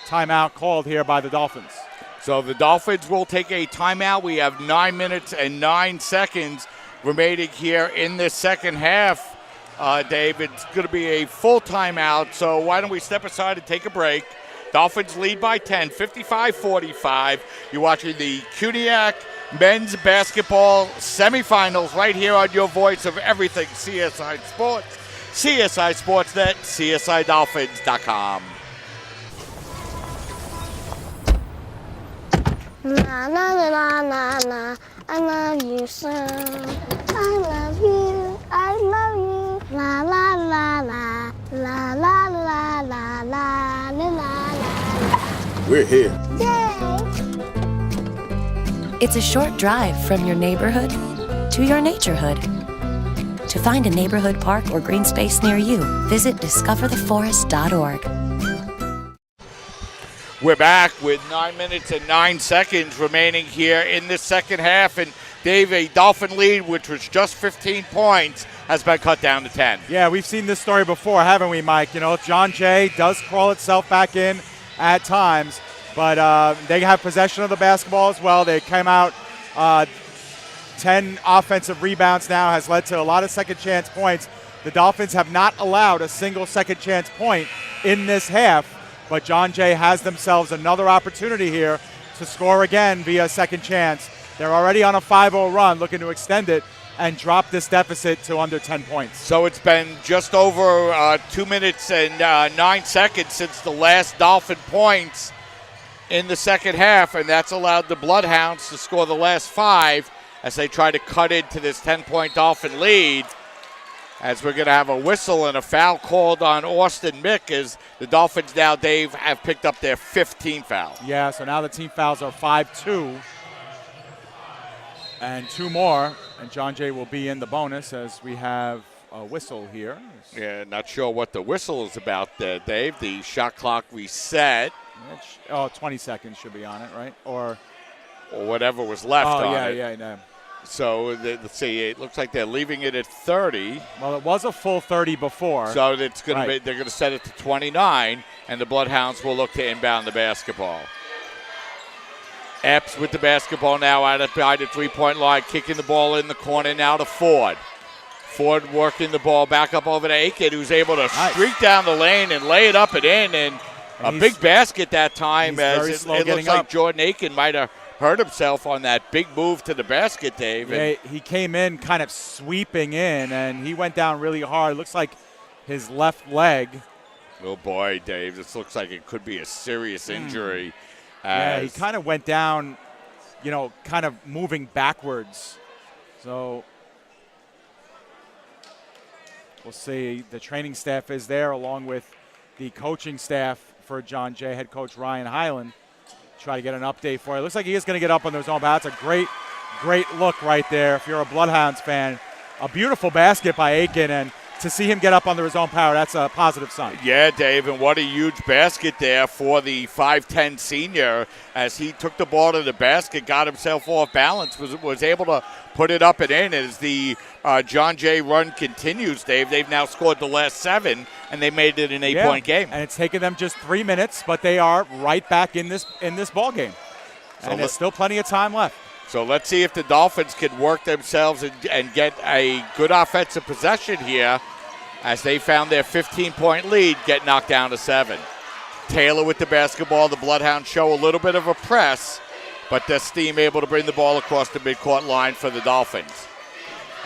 Timeout called here by the Dolphins. So the Dolphins will take a timeout. We have 9 minutes and 9 seconds remaining here in this second half. Dave, it's going to be a full timeout, so why don't we step aside and take a break. Dolphins lead by 10, 55-45. You're watching the CUNYAC men's basketball semifinals right here on your voice of everything CSI Sports, CSI Sportsnet, CSIDolphins.com. La la la la la, I love you so. I love you, I love you. La la la la, la la la la la la la. We're here. Yay! It's a short drive from your neighborhood to your naturehood. To find a neighborhood park or green space near you, visit discovertheforest.org. We're back with 9 minutes and 9 seconds remaining here in the second half. And Dave, a Dolphin lead, which was just 15 points, has been cut down to 10. Yeah, we've seen this story before, haven't we, Mike? You know, John Jay does crawl itself back in at times, but they have possession of the basketball as well. They came out 10 offensive rebounds now has led to a lot of second chance points. The Dolphins have not allowed a single second chance point in this half, but John Jay has themselves another opportunity here to score again via second chance. They're already on a 5-0 run, looking to extend it and drop this deficit to under 10 points. So it's been just over 2 minutes and 9 seconds since the last Dolphin points in the second half, and that's allowed the Bloodhounds to score the last 5 as they try to cut into this 10-point Dolphin lead. As we're going to have a whistle and a foul called on Austin Mick, as the Dolphins now, Dave, have picked up their 15th foul. Yeah, so now the team fouls are 5-2. And 2 more, and John Jay will be in the bonus as we have a whistle here. Yeah, not sure what the whistle is about there, Dave. The shot clock reset. 20 seconds should be on it, right? Or whatever was left on it. Yeah. So let's see. It looks like they're leaving it at 30. Well, it was a full 30 before. So it's going to be. They're going to set it to 29, and the Bloodhounds will look to inbound the basketball. Epps with the basketball now out by the three-point line, kicking the ball in the corner now to Ford. Ford working the ball back up over to Aiken, who's able to streak down the lane and lay it up and in, and a big basket that time. As it looks like Jordan Aiken might have hurt himself on that big move to the basket, Dave. Yeah, he came in kind of sweeping in, and he went down really hard. Looks like his left leg. Oh, boy, Dave, this looks like it could be a serious injury. Yeah, he kind of went down, kind of moving backwards. So we'll see. The training staff is there along with the coaching staff for John Jay, head coach Ryan Highland. Try to get an update for it. Looks like he is going to get up on his own, but that's a great look right there if you're a Bloodhounds fan. A beautiful basket by Aiken, and to see him get up under his own power, that's a positive sign. Yeah, Dave, and what a huge basket there for the 5'10 senior as he took the ball to the basket, got himself off balance, was able to put it up and in. As the John Jay run continues, Dave, they've now scored the last 7, and they made it an 8-point game. And it's taken them just 3 minutes, but they are right back in this ball game. And there's still plenty of time left. So let's see if the Dolphins can work themselves and get a good offensive possession here as they found their 15-point lead get knocked down to 7. Taylor with the basketball. The Bloodhounds show a little bit of a press, but Destim able to bring the ball across the midcourt line for the Dolphins.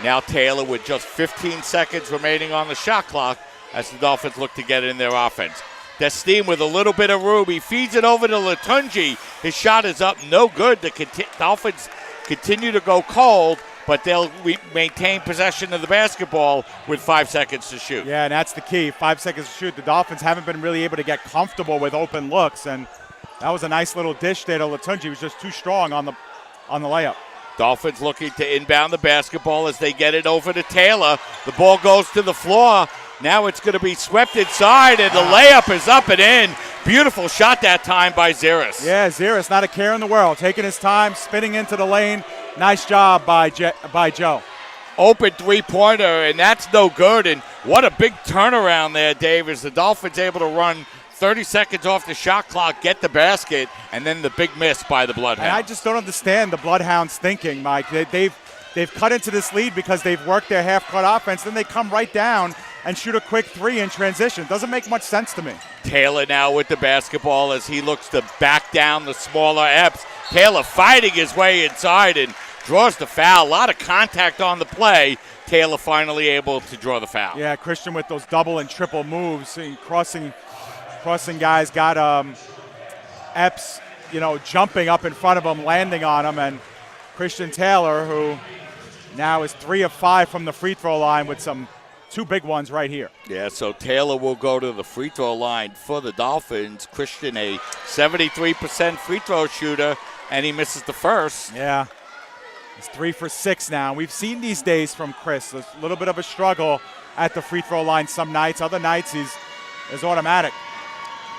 Now Taylor with just 15 seconds remaining on the shot clock as the Dolphins look to get in their offense. Destim with a little bit of room. He feeds it over to Latunji. His shot is up, no good. The Dolphins continue to go cold, but they'll maintain possession of the basketball with 5 seconds to shoot. Yeah, and that's the key, 5 seconds to shoot. The Dolphins haven't been really able to get comfortable with open looks, and that was a nice little dish there to Latunji. He was just too strong on the layup. Dolphins looking to inbound the basketball as they get it over to Taylor. The ball goes to the floor. Now it's going to be swept inside, and the layup is up and in. Beautiful shot that time by Ziris. Yeah, Ziris, not a care in the world. Taking his time, spinning into the lane. Nice job by Joe. Open three-pointer, and that's no good. And what a big turnaround there, Dave, as the Dolphins able to run 30 seconds off the shot clock, get the basket, and then the big miss by the Bloodhounds. And I just don't understand the Bloodhounds thinking, Mike. They've cut into this lead because they've worked their half-court offense. Then they come right down and shoot a quick 3 in transition. Doesn't make much sense to me. Taylor now with the basketball as he looks to back down the smaller Epps. Taylor fighting his way inside and draws the foul. A lot of contact on the play. Taylor finally able to draw the foul. Yeah, Christian with those double and triple moves, crossing guys, got Epps, jumping up in front of him, landing on him, and Christian Taylor, who now is 3 of 5 from the free throw line with some 2 big ones right here. Yeah, so Taylor will go to the free throw line for the Dolphins. Christian, a 73% free throw shooter, and he misses the first. Yeah, he's 3 for 6 now. We've seen these days from Chris. A little bit of a struggle at the free throw line some nights. Other nights he's automatic.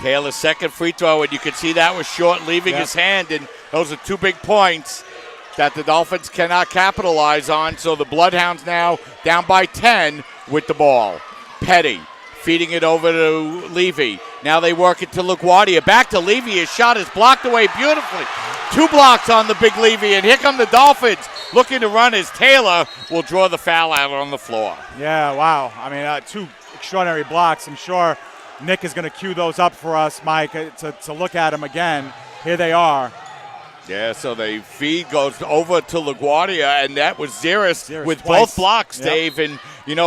Taylor's second free throw, and you can see that was short, leaving his hand, and those are 2 big points that the Dolphins cannot capitalize on. So the Bloodhounds now down by 10 with the ball. Petty feeding it over to Levy. Now they work it to LaGuardia. Back to Levy. His shot is blocked away beautifully. 2 blocks on the big Levy, and here come the Dolphins looking to run as Taylor will draw the foul out on the floor. Yeah, wow. I mean, 2 extraordinary blocks. I'm sure Nick is going to cue those up for us, Mike, to look at them again. Here they are. Yeah, so the feed goes over to LaGuardia, and that was Ziris with twice. both blocks, Yep. Dave. And,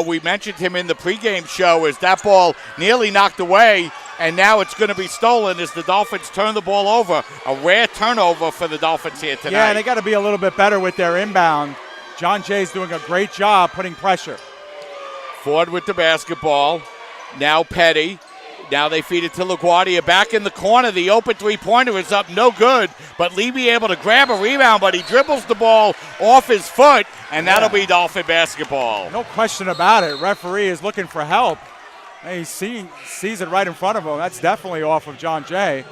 we mentioned him in the pregame show as that ball nearly knocked away, and now it's going to be stolen as the Dolphins turn the ball over. A rare turnover for the Dolphins here tonight. Yeah, they got to be a little bit better with their inbound. John Jay's doing a great job putting pressure. Ford with the basketball. Now Petty. Now they feed it to LaGuardia. Back in the corner, the open three-pointer is up, no good. But Levy able to grab a rebound, but he dribbles the ball off his foot, and that'll be Dolphin basketball. No question about it. Referee is looking for help. He sees it right in front of him. That's definitely off of John Jay.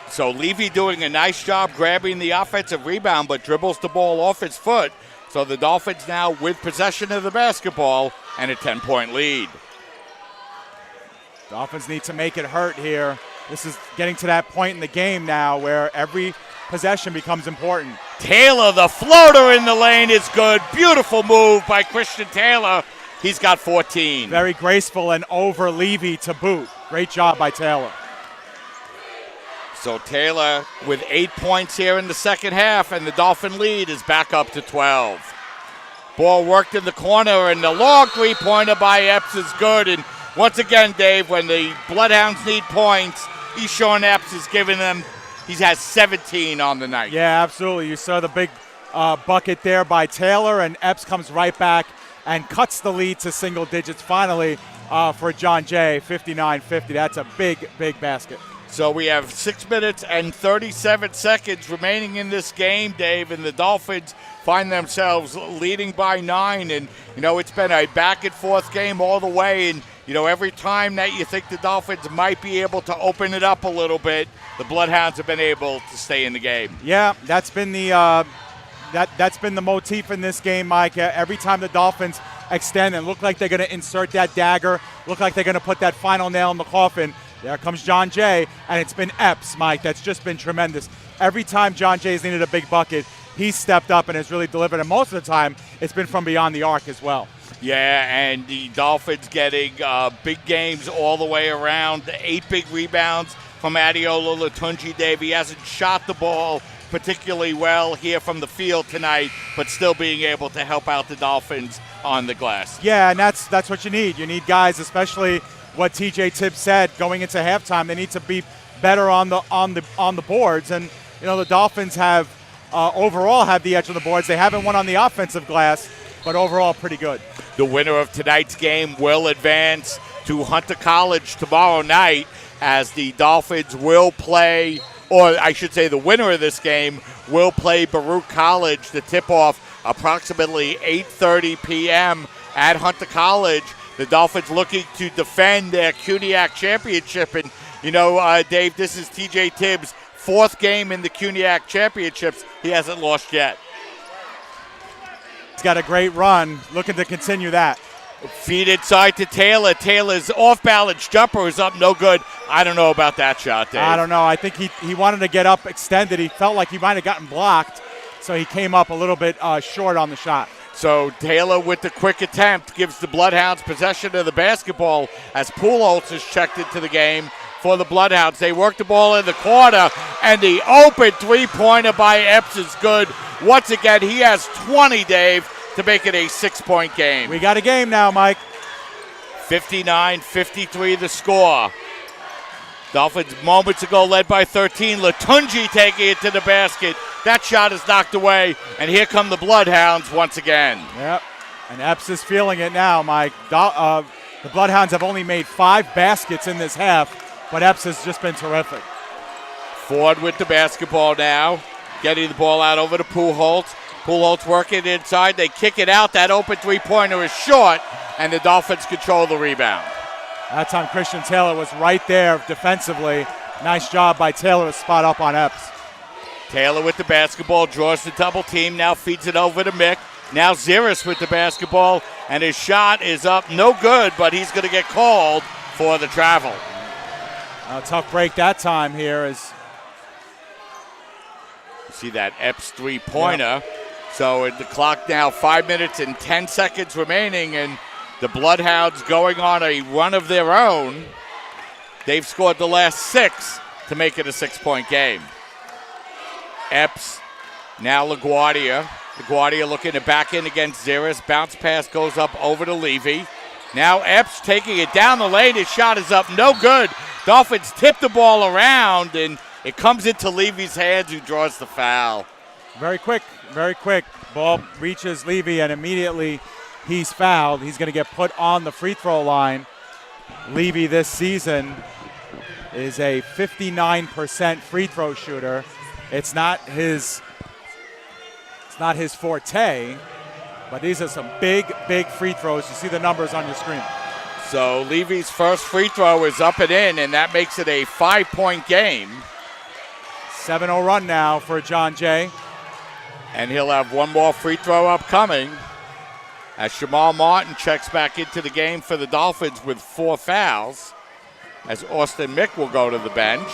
So Levy doing a nice job grabbing the offensive rebound, but dribbles the ball off his foot. So the Dolphins now with possession of the basketball and a 10-point lead. Dolphins need to make it hurt here. This is getting to that point in the game now where every possession becomes important. Taylor, the floater in the lane is good. Beautiful move by Christian Taylor. He's got 14. Very graceful and over Levy to boot. Great job by Taylor. So Taylor with 8 points here in the second half, and the Dolphin lead is back up to 12. Ball worked in the corner, and the long three-pointer by Epps is good. And once again, Dave, when the Bloodhounds need points, Eshawn Epps is giving them. He has 17 on the night. Yeah, absolutely. You saw the big bucket there by Taylor, and Epps comes right back and cuts the lead to single digits finally for John Jay, 59-50. That's a big, big basket. So we have 6 minutes and 37 seconds remaining in this game, Dave, and the Dolphins find themselves leading by 9. And, it's been a back-and-forth game all the way. And, every time that you think the Dolphins might be able to open it up a little bit, the Bloodhounds have been able to stay in the game. Yeah, that's been the that's been the motif in this game, Mike. Every time the Dolphins extend and look like they're going to insert that dagger, look like they're going to put that final nail in the coffin, there comes John Jay, and it's been Epps, Mike. That's just been tremendous. Every time John Jay's needed a big bucket, he's stepped up and has really delivered. And most of the time, it's been from beyond the arc as well. Yeah, and the Dolphins getting big games all the way around. 8 big rebounds from Adiola Latunji, Dave. He hasn't shot the ball particularly well here from the field tonight, but still being able to help out the Dolphins on the glass. Yeah, and that's what you need. You need guys, especially what TJ Tibbs said going into halftime. They need to be better on the boards, and the Dolphins have overall have the edge on the boards. They haven't won on the offensive glass, but overall pretty good. The winner of tonight's game will advance to Hunter College tomorrow night, as the Dolphins will play, or I should say the winner of this game will play Baruch College. The tip-off approximately 8:30 p.m. at Hunter College. The Dolphins looking to defend their CUNYAC championship. And, Dave, this is TJ Tibbs' 4th game in the CUNYAC championships. He hasn't lost yet. He's got a great run, looking to continue that. Feed inside to Taylor. Taylor's off-balance jumper is up, no good. I don't know about that shot, Dave. I don't know. I think he wanted to get up extended. He felt like he might have gotten blocked, so he came up a little bit short on the shot. So Taylor with the quick attempt gives the Bloodhounds possession of the basketball as Pujols is checked into the game for the Bloodhounds. They work the ball in the corner, and the open three-pointer by Epps is good. Once again, he has 20, Dave, to make it a 6-point game. We got a game now, Mike. 59-53 the score. Dolphins moments ago led by 13. Latunji taking it to the basket. That shot is knocked away, and here come the Bloodhounds once again. Yep, and Epps is feeling it now, Mike. The Bloodhounds have only made 5 baskets in this half, but Epps has just been terrific. Ford with the basketball now, getting the ball out over to Pujols. Pujols working inside. They kick it out. That open three-pointer is short, and the Dolphins control the rebound. That time Christian Taylor was right there defensively. Nice job by Taylor to spot up on Epps. Taylor with the basketball, draws the double team, now feeds it over to Mick. Now Ziris with the basketball, and his shot is up, no good, but he's going to get called for the travel. A tough break that time here as see that Epps three-pointer. Yep. So the clock now 5 minutes and 10 seconds remaining, and the Bloodhounds going on a run of their own. They've scored the last 6 to make it a 6-point game. Epps, now LaGuardia. LaGuardia looking to back in against Ziris. Bounce pass goes up over to Levy. Now Epps taking it down the lane. His shot is up, no good. Dolphins tip the ball around, and it comes into Levy's hands, who draws the foul. Very quick. Ball reaches Levy, and immediately he's fouled. He's going to get put on the free throw line. Levy this season is a 59% free throw shooter. It's not his forte, but these are some big free throws. You see the numbers on your screen. So Levy's first free throw is up and in, and that makes it a 5-point game. 7-0 run now for John Jay. And he'll have one more free throw upcoming as Jamal Martin checks back into the game for the Dolphins with 4 fouls, as Austin Mick will go to the bench.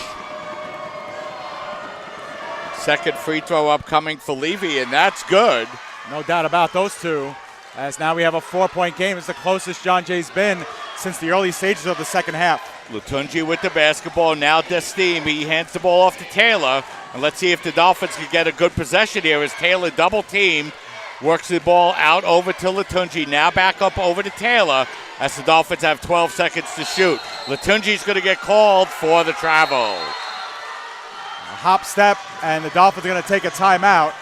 Second free throw upcoming for Levy, and that's good. No doubt about those two, as now we have a 4-point game. It's the closest John Jay's been since the early stages of the second half. Latunji with the basketball, now Desteem. He hands the ball off to Taylor, and let's see if the Dolphins can get a good possession here as Taylor double-teamed, works the ball out over to Latunji, now back up over to Taylor as the Dolphins have 12 seconds to shoot. Latunji's going to get called for the travel. A hop step, and the Dolphins are going to take a timeout.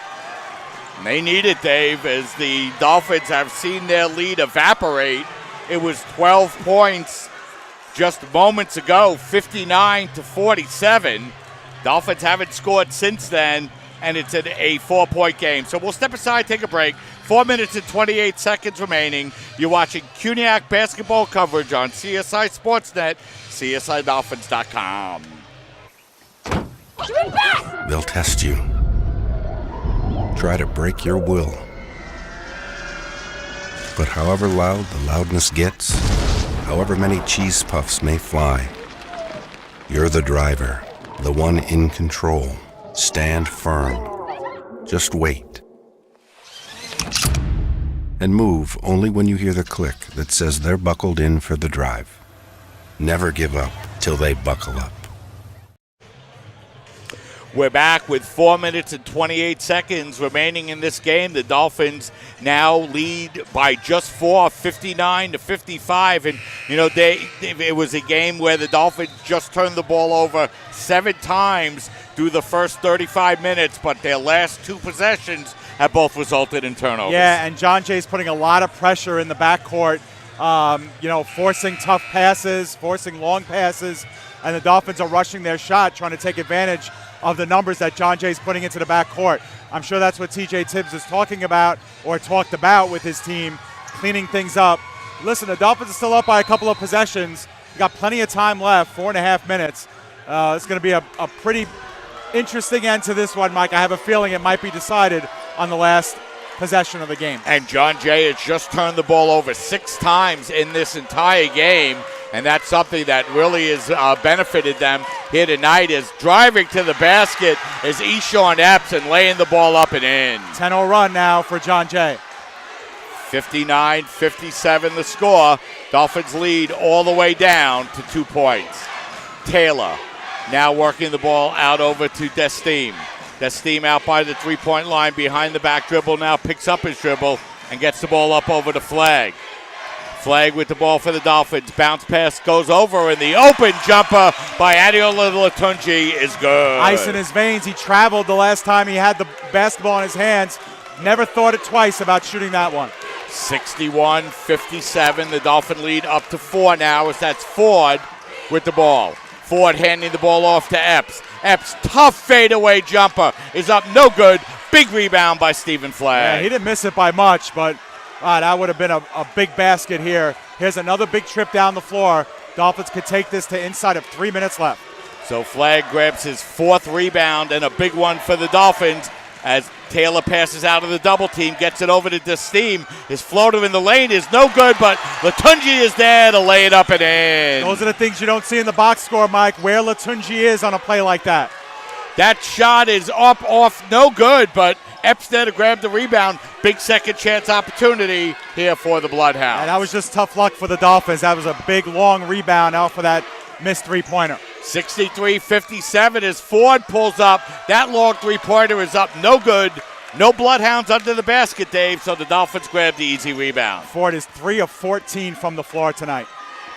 And they need it, Dave, as the Dolphins have seen their lead evaporate. It was 12 points just moments ago, 59-47. Dolphins haven't scored since then, and it's a 4-point game. So we'll step aside, take a break. 4 minutes and 28 seconds remaining. You're watching CUNYAC basketball coverage on CSI Sportsnet, CSIDolphins.com. They'll test you. Try to break your will. But however loud the loudness gets, however many cheese puffs may fly, you're the driver, the one in control. Stand firm. Just wait. And move only when you hear the click that says they're buckled in for the drive. Never give up till they buckle up. We're back with 4 minutes and 28 seconds remaining in this game. The Dolphins now lead by just 4, 59-55. And, you know, it was a game where the Dolphins just turned the ball over 7 times through the first 35 minutes, but their last 2 possessions have both resulted in turnovers. Yeah, and John Jay's putting a lot of pressure in the backcourt, forcing tough passes, forcing long passes, and the Dolphins are rushing their shot, trying to take advantage of the numbers that John Jay's putting into the backcourt. I'm sure that's what TJ Tibbs is talking about or talked about with his team, cleaning things up. Listen, the Dolphins are still up by a couple of possessions. We've got plenty of time left, 4.5 minutes. It's going to be a pretty interesting end to this one, Mike. I have a feeling it might be decided on the last possession of the game. And John Jay has just turned the ball over 6 times in this entire game, and that's something that really has benefited them here tonight, is driving to the basket is Eshawn Epps and laying the ball up and in. 10-0 run now for John Jay. 59-57 the score. Dolphins lead all the way down to 2 points. Taylor now working the ball out over to Desteem. Desteem out by the 3-point line behind the back dribble, now picks up his dribble and gets the ball up over to Flagg. Flagg with the ball for the Dolphins. Bounce pass goes over, and the open jumper by Adeola Latunji is good. Ice in his veins. He traveled the last time he had the basketball in his hands. Never thought it twice about shooting that one. 61-57. The Dolphin lead up to 4 now, as that's Ford with the ball. Ford handing the ball off to Epps. Epps' tough fadeaway jumper is up, no good. Big rebound by Stephen Flagg. Yeah, he didn't miss it by much, but that would have been a big basket here. Here's another big trip down the floor. Dolphins could take this to inside of 3 minutes left. So Flagg grabs his 4th rebound and a big one for the Dolphins. as Taylor passes out of the double team, gets it over to Desteem. His floater in the lane is no good, but Latunji is there to lay it up and in. Those are the things you don't see in the box score, Mike, where Latunji is on a play like that. That shot is up, off, no good, but Epps there to grab the rebound. Big second chance opportunity here for the Bloodhounds. And that was just tough luck for the Dolphins. That was a big, long rebound out for that missed three-pointer. 63-57 as Ford pulls up. That long three-pointer is up, no good. No Bloodhounds under the basket, Dave, so the Dolphins grab the easy rebound. Ford is 3 of 14 from the floor tonight.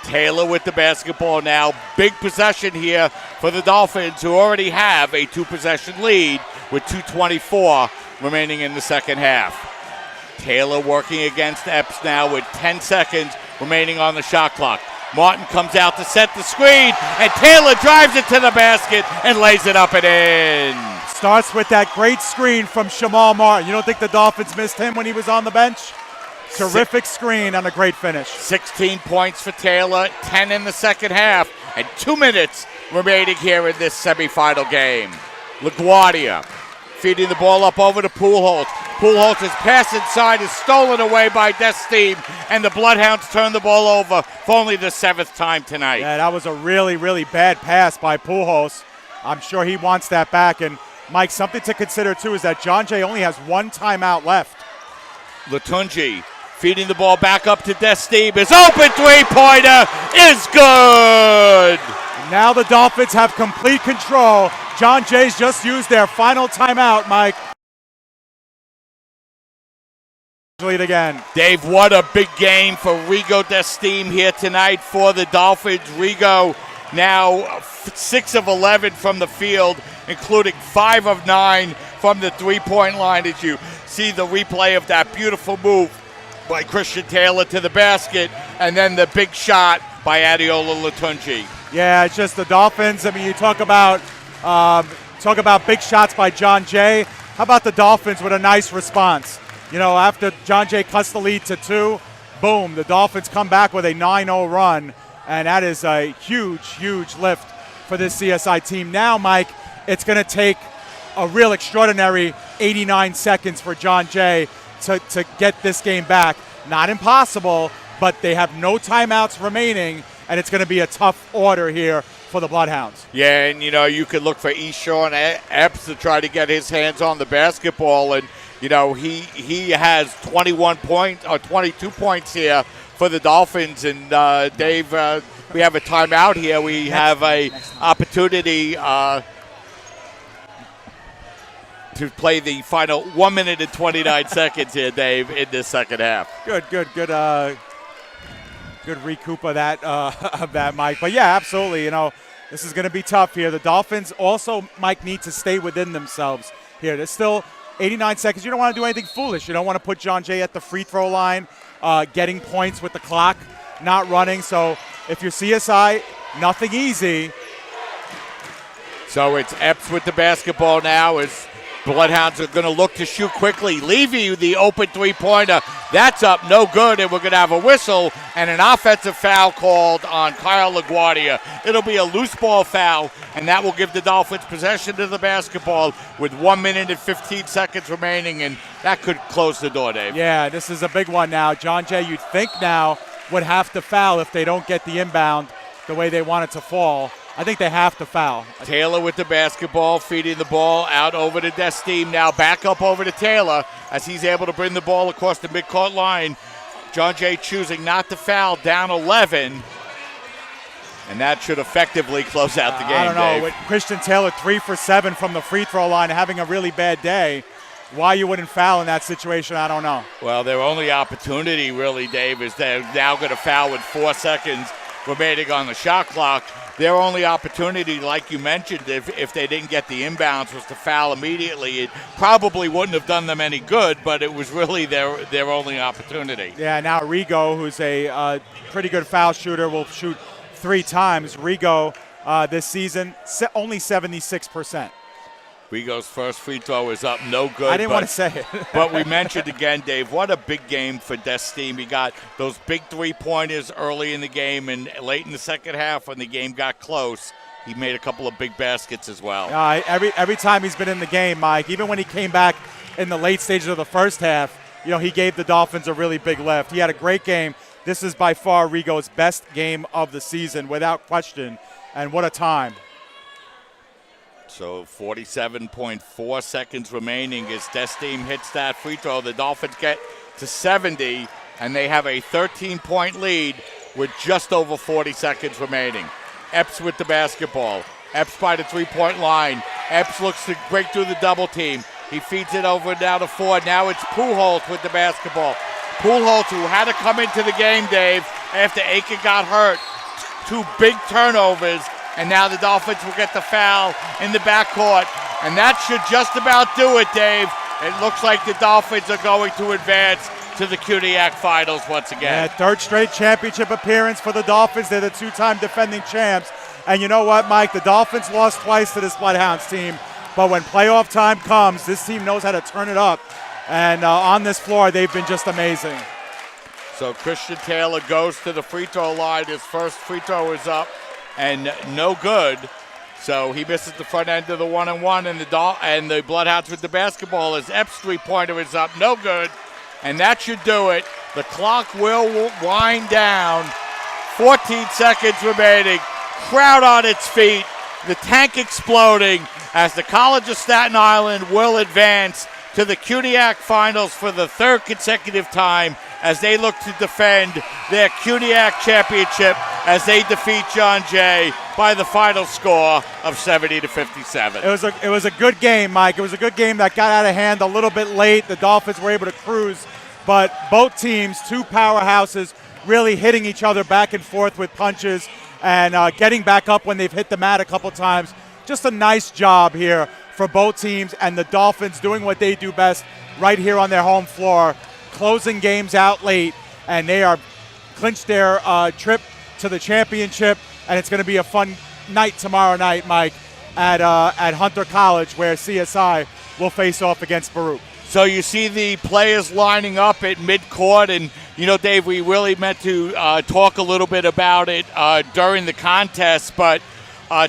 Taylor with the basketball now. Big possession here for the Dolphins, who already have a two-possession lead with 2:24 remaining in the second half. Taylor working against Epps now with 10 seconds remaining on the shot clock. Martin comes out to set the screen, and Taylor drives it to the basket and lays it up and in. Starts with that great screen from Shamal Martin. You don't think the Dolphins missed him when he was on the bench? Terrific screen and a great finish. 16 points for Taylor, 10 in the second half, and 2 minutes remaining here in this semifinal game. LaGuardia feeding the ball up over to Pujols. Pujols' pass inside is stolen away by Desteem, and the Bloodhounds turn the ball over for only the 7th time tonight. Yeah, that was a really, really bad pass by Pujols. I'm sure he wants that back. And, Mike, something to consider, too, is that John Jay only has 1 timeout left. Latunji feeding the ball back up to Desteem. His open three-pointer is good. Now the Dolphins have complete control. John Jay's just used their final timeout, Mike. Lead again. Dave, what a big game for Rigo Desteem here tonight for the Dolphins. Rigo now 6 of 11 from the field, including 5 of 9 from the three-point line, as you see the replay of that beautiful move by Christian Taylor to the basket, and then the big shot by Adeola Latunji. Yeah, it's just the Dolphins. I mean, you talk about big shots by John Jay. How about the Dolphins with a nice response? You know, after John Jay cuts the lead to 2, boom, the Dolphins come back with a 9-0 run, and that is a huge, huge lift for this CSI team. Now, Mike, it's going to take a real extraordinary 89 seconds for John Jay to get this game back. Not impossible, but they have no timeouts remaining, and it's going to be a tough order here for the Bloodhounds. Yeah, and, you know, you could look for Eshawn Epps to try to get his hands on the basketball, and, you know, he has 22 points here for the Dolphins. And, Dave, we have a timeout here. We have a opportunity to play the final 1 minute and 29 seconds here, Dave, in this second half. Good recoup of that, Mike. But yeah, absolutely. You know, this is going to be tough here. The Dolphins also, Mike, need to stay within themselves here. There's still 89 seconds. You don't want to do anything foolish. You don't want to put John Jay at the free throw line, getting points with the clock not running. So if you're CSI, nothing easy. So it's Epps with the basketball now as Bloodhounds are going to look to shoot quickly. Levy, the open three-pointer. That's up, no good, and we're going to have a whistle and an offensive foul called on Kyle LaGuardia. It'll be a loose ball foul, and that will give the Dolphins possession to the basketball with 1 minute and 15 seconds remaining, and that could close the door, Dave. Yeah, this is a big one now. John Jay, you'd think now, would have to foul if they don't get the inbound the way they want it to fall. I think they have to foul. Taylor with the basketball, feeding the ball out over to Desteem. Now back up over to Taylor as he's able to bring the ball across the midcourt line. John Jay choosing not to foul, down 11. And that should effectively close out the game, I don't know. Dave. With Christian Taylor 3 for 7 from the free throw line, having a really bad day, why you wouldn't foul in that situation, I don't know. Well, their only opportunity really, Dave, is they're now going to foul with 4 seconds remaining on the shot clock. Their only opportunity, like you mentioned, if they didn't get the inbounds, was to foul immediately. It probably wouldn't have done them any good, but it was really their only opportunity. Yeah, now Rigo, who's a pretty good foul shooter, will shoot 3 times. Rigo this season, only 76%. Rigo's first free throw is up, no good. I didn't want to say it. But we mentioned again, Dave, what a big game for Desteem. He got those big three-pointers early in the game and late in the second half when the game got close. he made a couple of big baskets as well. Every time he's been in the game, Mike, even when he came back in the late stages of the first half, he gave the Dolphins a really big lift. He had a great game. This is by far Rigo's best game of the season, without question. And what a time. So 47.4 seconds remaining as Destim hits that free throw. The Dolphins get to 70, and they have a 13-point lead with just over 40 seconds remaining. Epps with the basketball. Epps by the three-point line. Epps looks to break through the double team. He feeds it over now to Ford. Now it's Pujols with the basketball. Pujols, who had to come into the game, Dave, after Aiken got hurt. 2 big turnovers, and now the Dolphins will get the foul in the backcourt. And that should just about do it, Dave. It looks like the Dolphins are going to advance to the CUNYAC Finals once again. Yeah, third straight championship appearance for the Dolphins. They're the 2-time defending champs. And you know what, Mike? The Dolphins lost twice to this Bloodhounds team. But when playoff time comes, this team knows how to turn it up. And on this floor, they've been just amazing. So Christian Taylor goes to the free throw line. His first free throw is up and no good. So he misses the front end of the 1-and-1, and the Bloodhounds with the basketball. His Epps three-pointer is up, no good. And that should do it. The clock will wind down. 14 seconds remaining. Crowd on its feet. The tank exploding as the College of Staten Island will advance to the CUNYAC Finals for the 3rd consecutive time as they look to defend their CUNYAC championship as they defeat John Jay by the final score of 70-57. It was a good game, Mike. It was a good game that got out of hand a little bit late. The Dolphins were able to cruise, but both teams, 2 powerhouses, really hitting each other back and forth with punches and getting back up when they've hit the mat a couple times. Just a nice job here for both teams, and the Dolphins doing what they do best right here on their home floor, closing games out late, and they are clinched their trip to the championship, and it's going to be a fun night tomorrow night, Mike, at Hunter College, where CSI will face off against Baruch. So you see the players lining up at midcourt, and Dave, we really meant to talk a little bit about it during the contest, but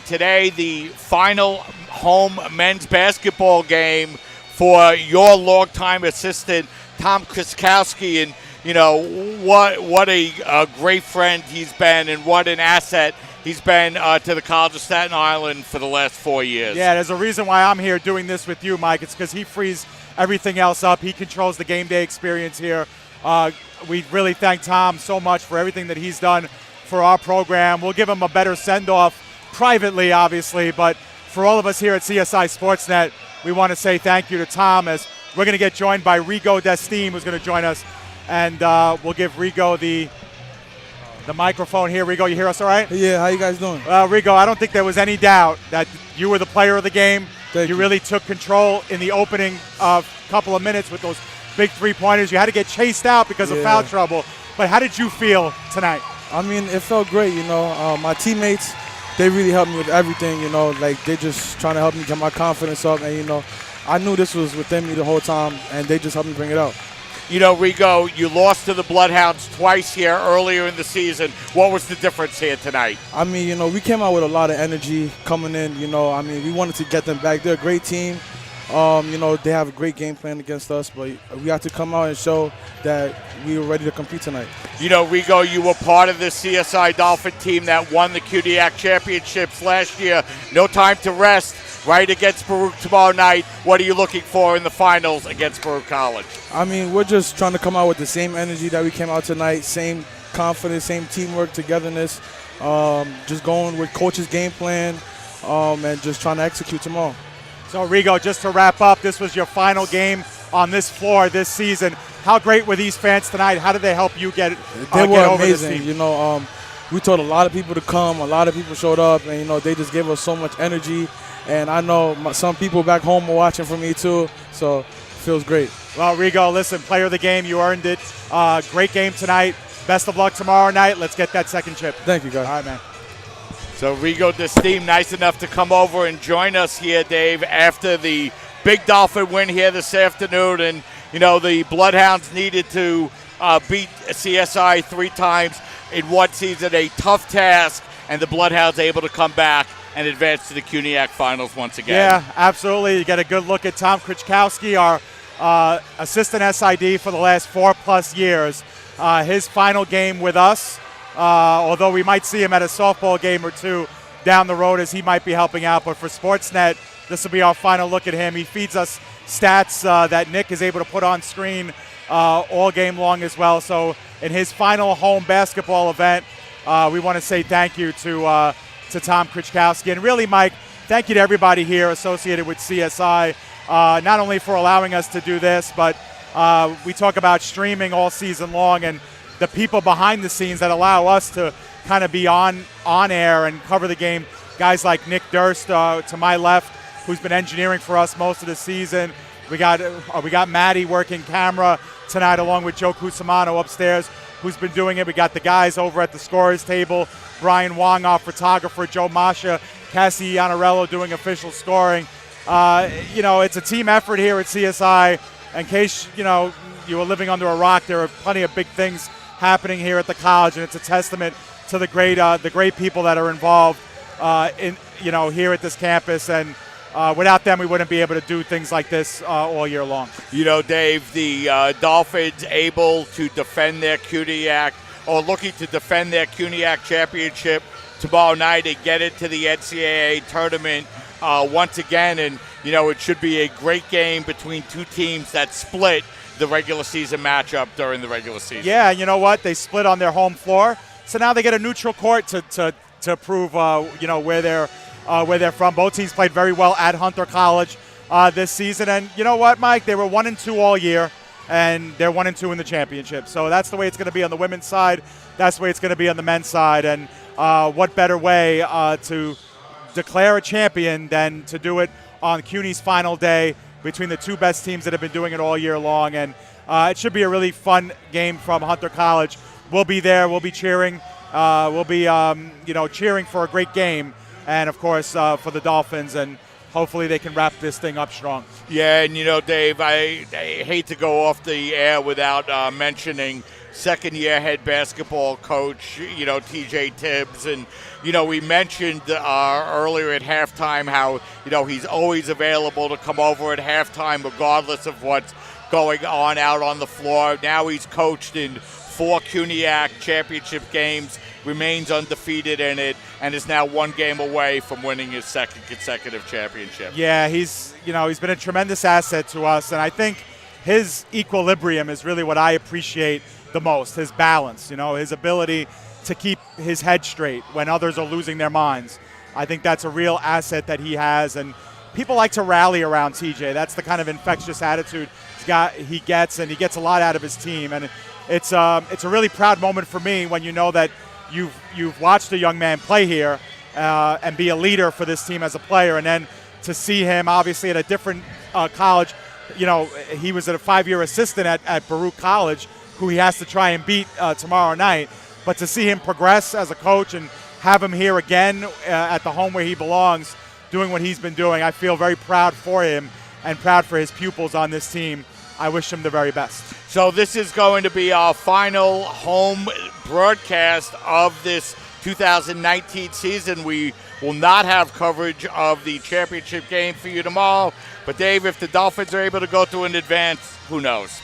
today the final home men's basketball game for your longtime assistant, Tom Kriskowski, and what a great friend he's been, and what an asset he's been to the College of Staten Island for the last 4 years. Yeah, there's a reason why I'm here doing this with you, Mike. It's because he frees everything else up. He controls the game day experience here. We really thank Tom so much for everything that he's done for our program. We'll give him a better send-off privately, obviously, but for all of us here at CSI Sportsnet, we want to say thank you to Tom, as we're going to get joined by Rigo Destim, who's going to join us, and we'll give Rigo the microphone here. Rigo, you hear us all right? Yeah, how you guys doing? Rigo, I don't think there was any doubt that you were the player of the game. You really took control in the opening couple of minutes with those big three-pointers. You had to get chased out because of foul trouble, but how did you feel tonight? I mean, it felt great, my teammates, they really helped me with everything, they just trying to help me get my confidence up, and, I knew this was within me the whole time, and they just helped me bring it out. Rigo, you lost to the Bloodhounds twice here earlier in the season. What was the difference here tonight? I mean, we came out with a lot of energy coming in, we wanted to get them back. They're a great team. They have a great game plan against us, but we have to come out and show that we were ready to compete tonight. Rigo, you were part of the CSI Dolphin team that won the CUNYAC championships last year. No time to rest, right against Baruch tomorrow night. What are you looking for in the finals against Baruch College? I mean, we're just trying to come out with the same energy that we came out tonight, same confidence, same teamwork, togetherness, just going with coach's game plan and just trying to execute tomorrow. So, Rigo, just to wrap up, this was your final game on this floor this season. How great were these fans tonight? How did they help you get over this team? We told a lot of people to come. A lot of people showed up, and, they just gave us so much energy. And I know some people back home are watching for me, too, so it feels great. Well, Rigo, listen, player of the game, you earned it. Great game tonight. Best of luck tomorrow night. Let's get that second chip. Thank you, guys. All right, man. So Rigo Destim, nice enough to come over and join us here, Dave, after the big Dolphin win here this afternoon. And, the Bloodhounds needed to beat CSI 3 times in one season, a tough task, and the Bloodhounds able to come back and advance to the CUNYAC finals once again. Yeah, absolutely. You get a good look at Tom Krichkowski, our assistant SID for the last 4+ years. His final game with us, although we might see him at a softball game or two down the road as he might be helping out, but for Sportsnet, this will be our final look at him. He feeds us stats that Nick is able to put on screen all game long as well. So in his final home basketball event, we want to say thank you to Tom Krichkowski. And really, Mike, thank you to everybody here associated with CSI, not only for allowing us to do this, but we talk about streaming all season long, and the people behind the scenes that allow us to kind of be on air and cover the game. Guys like Nick Durst to my left, who's been engineering for us most of the season. We got Maddie working camera tonight, along with Joe Cusimano upstairs, who's been doing it. We got the guys over at the scorers table, Brian Wong, our photographer, Joe Masha, Cassie Iannarello doing official scoring. It's a team effort here at CSI. In case, you were living under a rock, there are plenty of big things happening here at the college, and it's a testament to the great people that are involved here at this campus. And without them, we wouldn't be able to do things like this all year long. Dave, the Dolphins able to defend their CUNYAC, or looking to defend their CUNYAC championship tomorrow night and get into the NCAA tournament once again. And, it should be a great game between two teams that split the regular season matchup during the regular season. Yeah, you know what? They split on their home floor. So now they get a neutral court to prove, where they're from. Both teams played very well at Hunter College this season. And you know what, Mike? They were 1-2 all year, and they're 1-2 in the championship. So that's the way it's going to be on the women's side. That's the way it's going to be on the men's side. And what better way to declare a champion than to do it on CUNY's final day between the two best teams that have been doing it all year long. And it should be a really fun game from Hunter College. We'll be there. We'll be cheering. We'll be, cheering for a great game. And, of course, for the Dolphins, and hopefully they can wrap this thing up strong. Yeah, and, Dave, I hate to go off the air without mentioning second-year head basketball coach, TJ Tibbs. And, we mentioned earlier at halftime how, he's always available to come over at halftime regardless of what's going on out on the floor. Now he's coached in 4 CUNYAC championship games, remains undefeated in it, and is now 1 game away from winning his second consecutive championship. Yeah, he's been a tremendous asset to us, and I think his equilibrium is really what I appreciate the most, his balance, his ability to keep his head straight when others are losing their minds. I think that's a real asset that he has, and people like to rally around TJ. That's the kind of infectious attitude he gets, and he gets a lot out of his team. And it's a really proud moment for me when you know that you've watched a young man play here and be a leader for this team as a player, and then to see him obviously at a different college. He was a 5-year assistant at Baruch College, who he has to try and beat tomorrow night. But to see him progress as a coach and have him here again at the home where he belongs, doing what he's been doing, I feel very proud for him and proud for his pupils on this team. I wish him the very best. So this is going to be our final home broadcast of this 2019 season. We will not have coverage of the championship game for you tomorrow. But, Dave, if the Dolphins are able to go through in advance, who knows?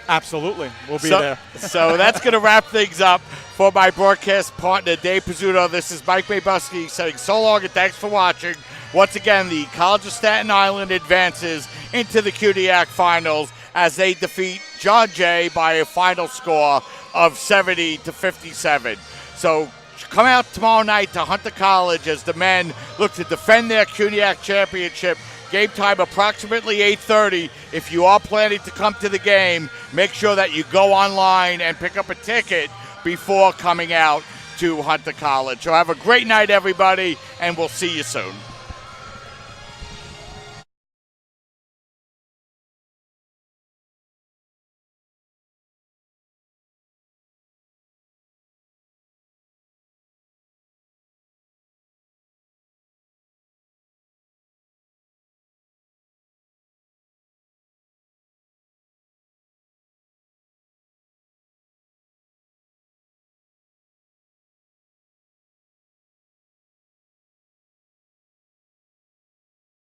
Absolutely. We'll be there. So that's going to wrap things up for my broadcast partner, Dave Pizzuto. This is Mike Maybuski saying so long and thanks for watching. Once again, the College of Staten Island advances into the CUNYAC finals as they defeat John Jay by a final score of 70-57. So come out tomorrow night to Hunter College as the men look to defend their CUNYAC championship. Game time approximately 8:30. If you are planning to come to the game, make sure that you go online and pick up a ticket before coming out to Hunter College. So have a great night, everybody, and we'll see you soon.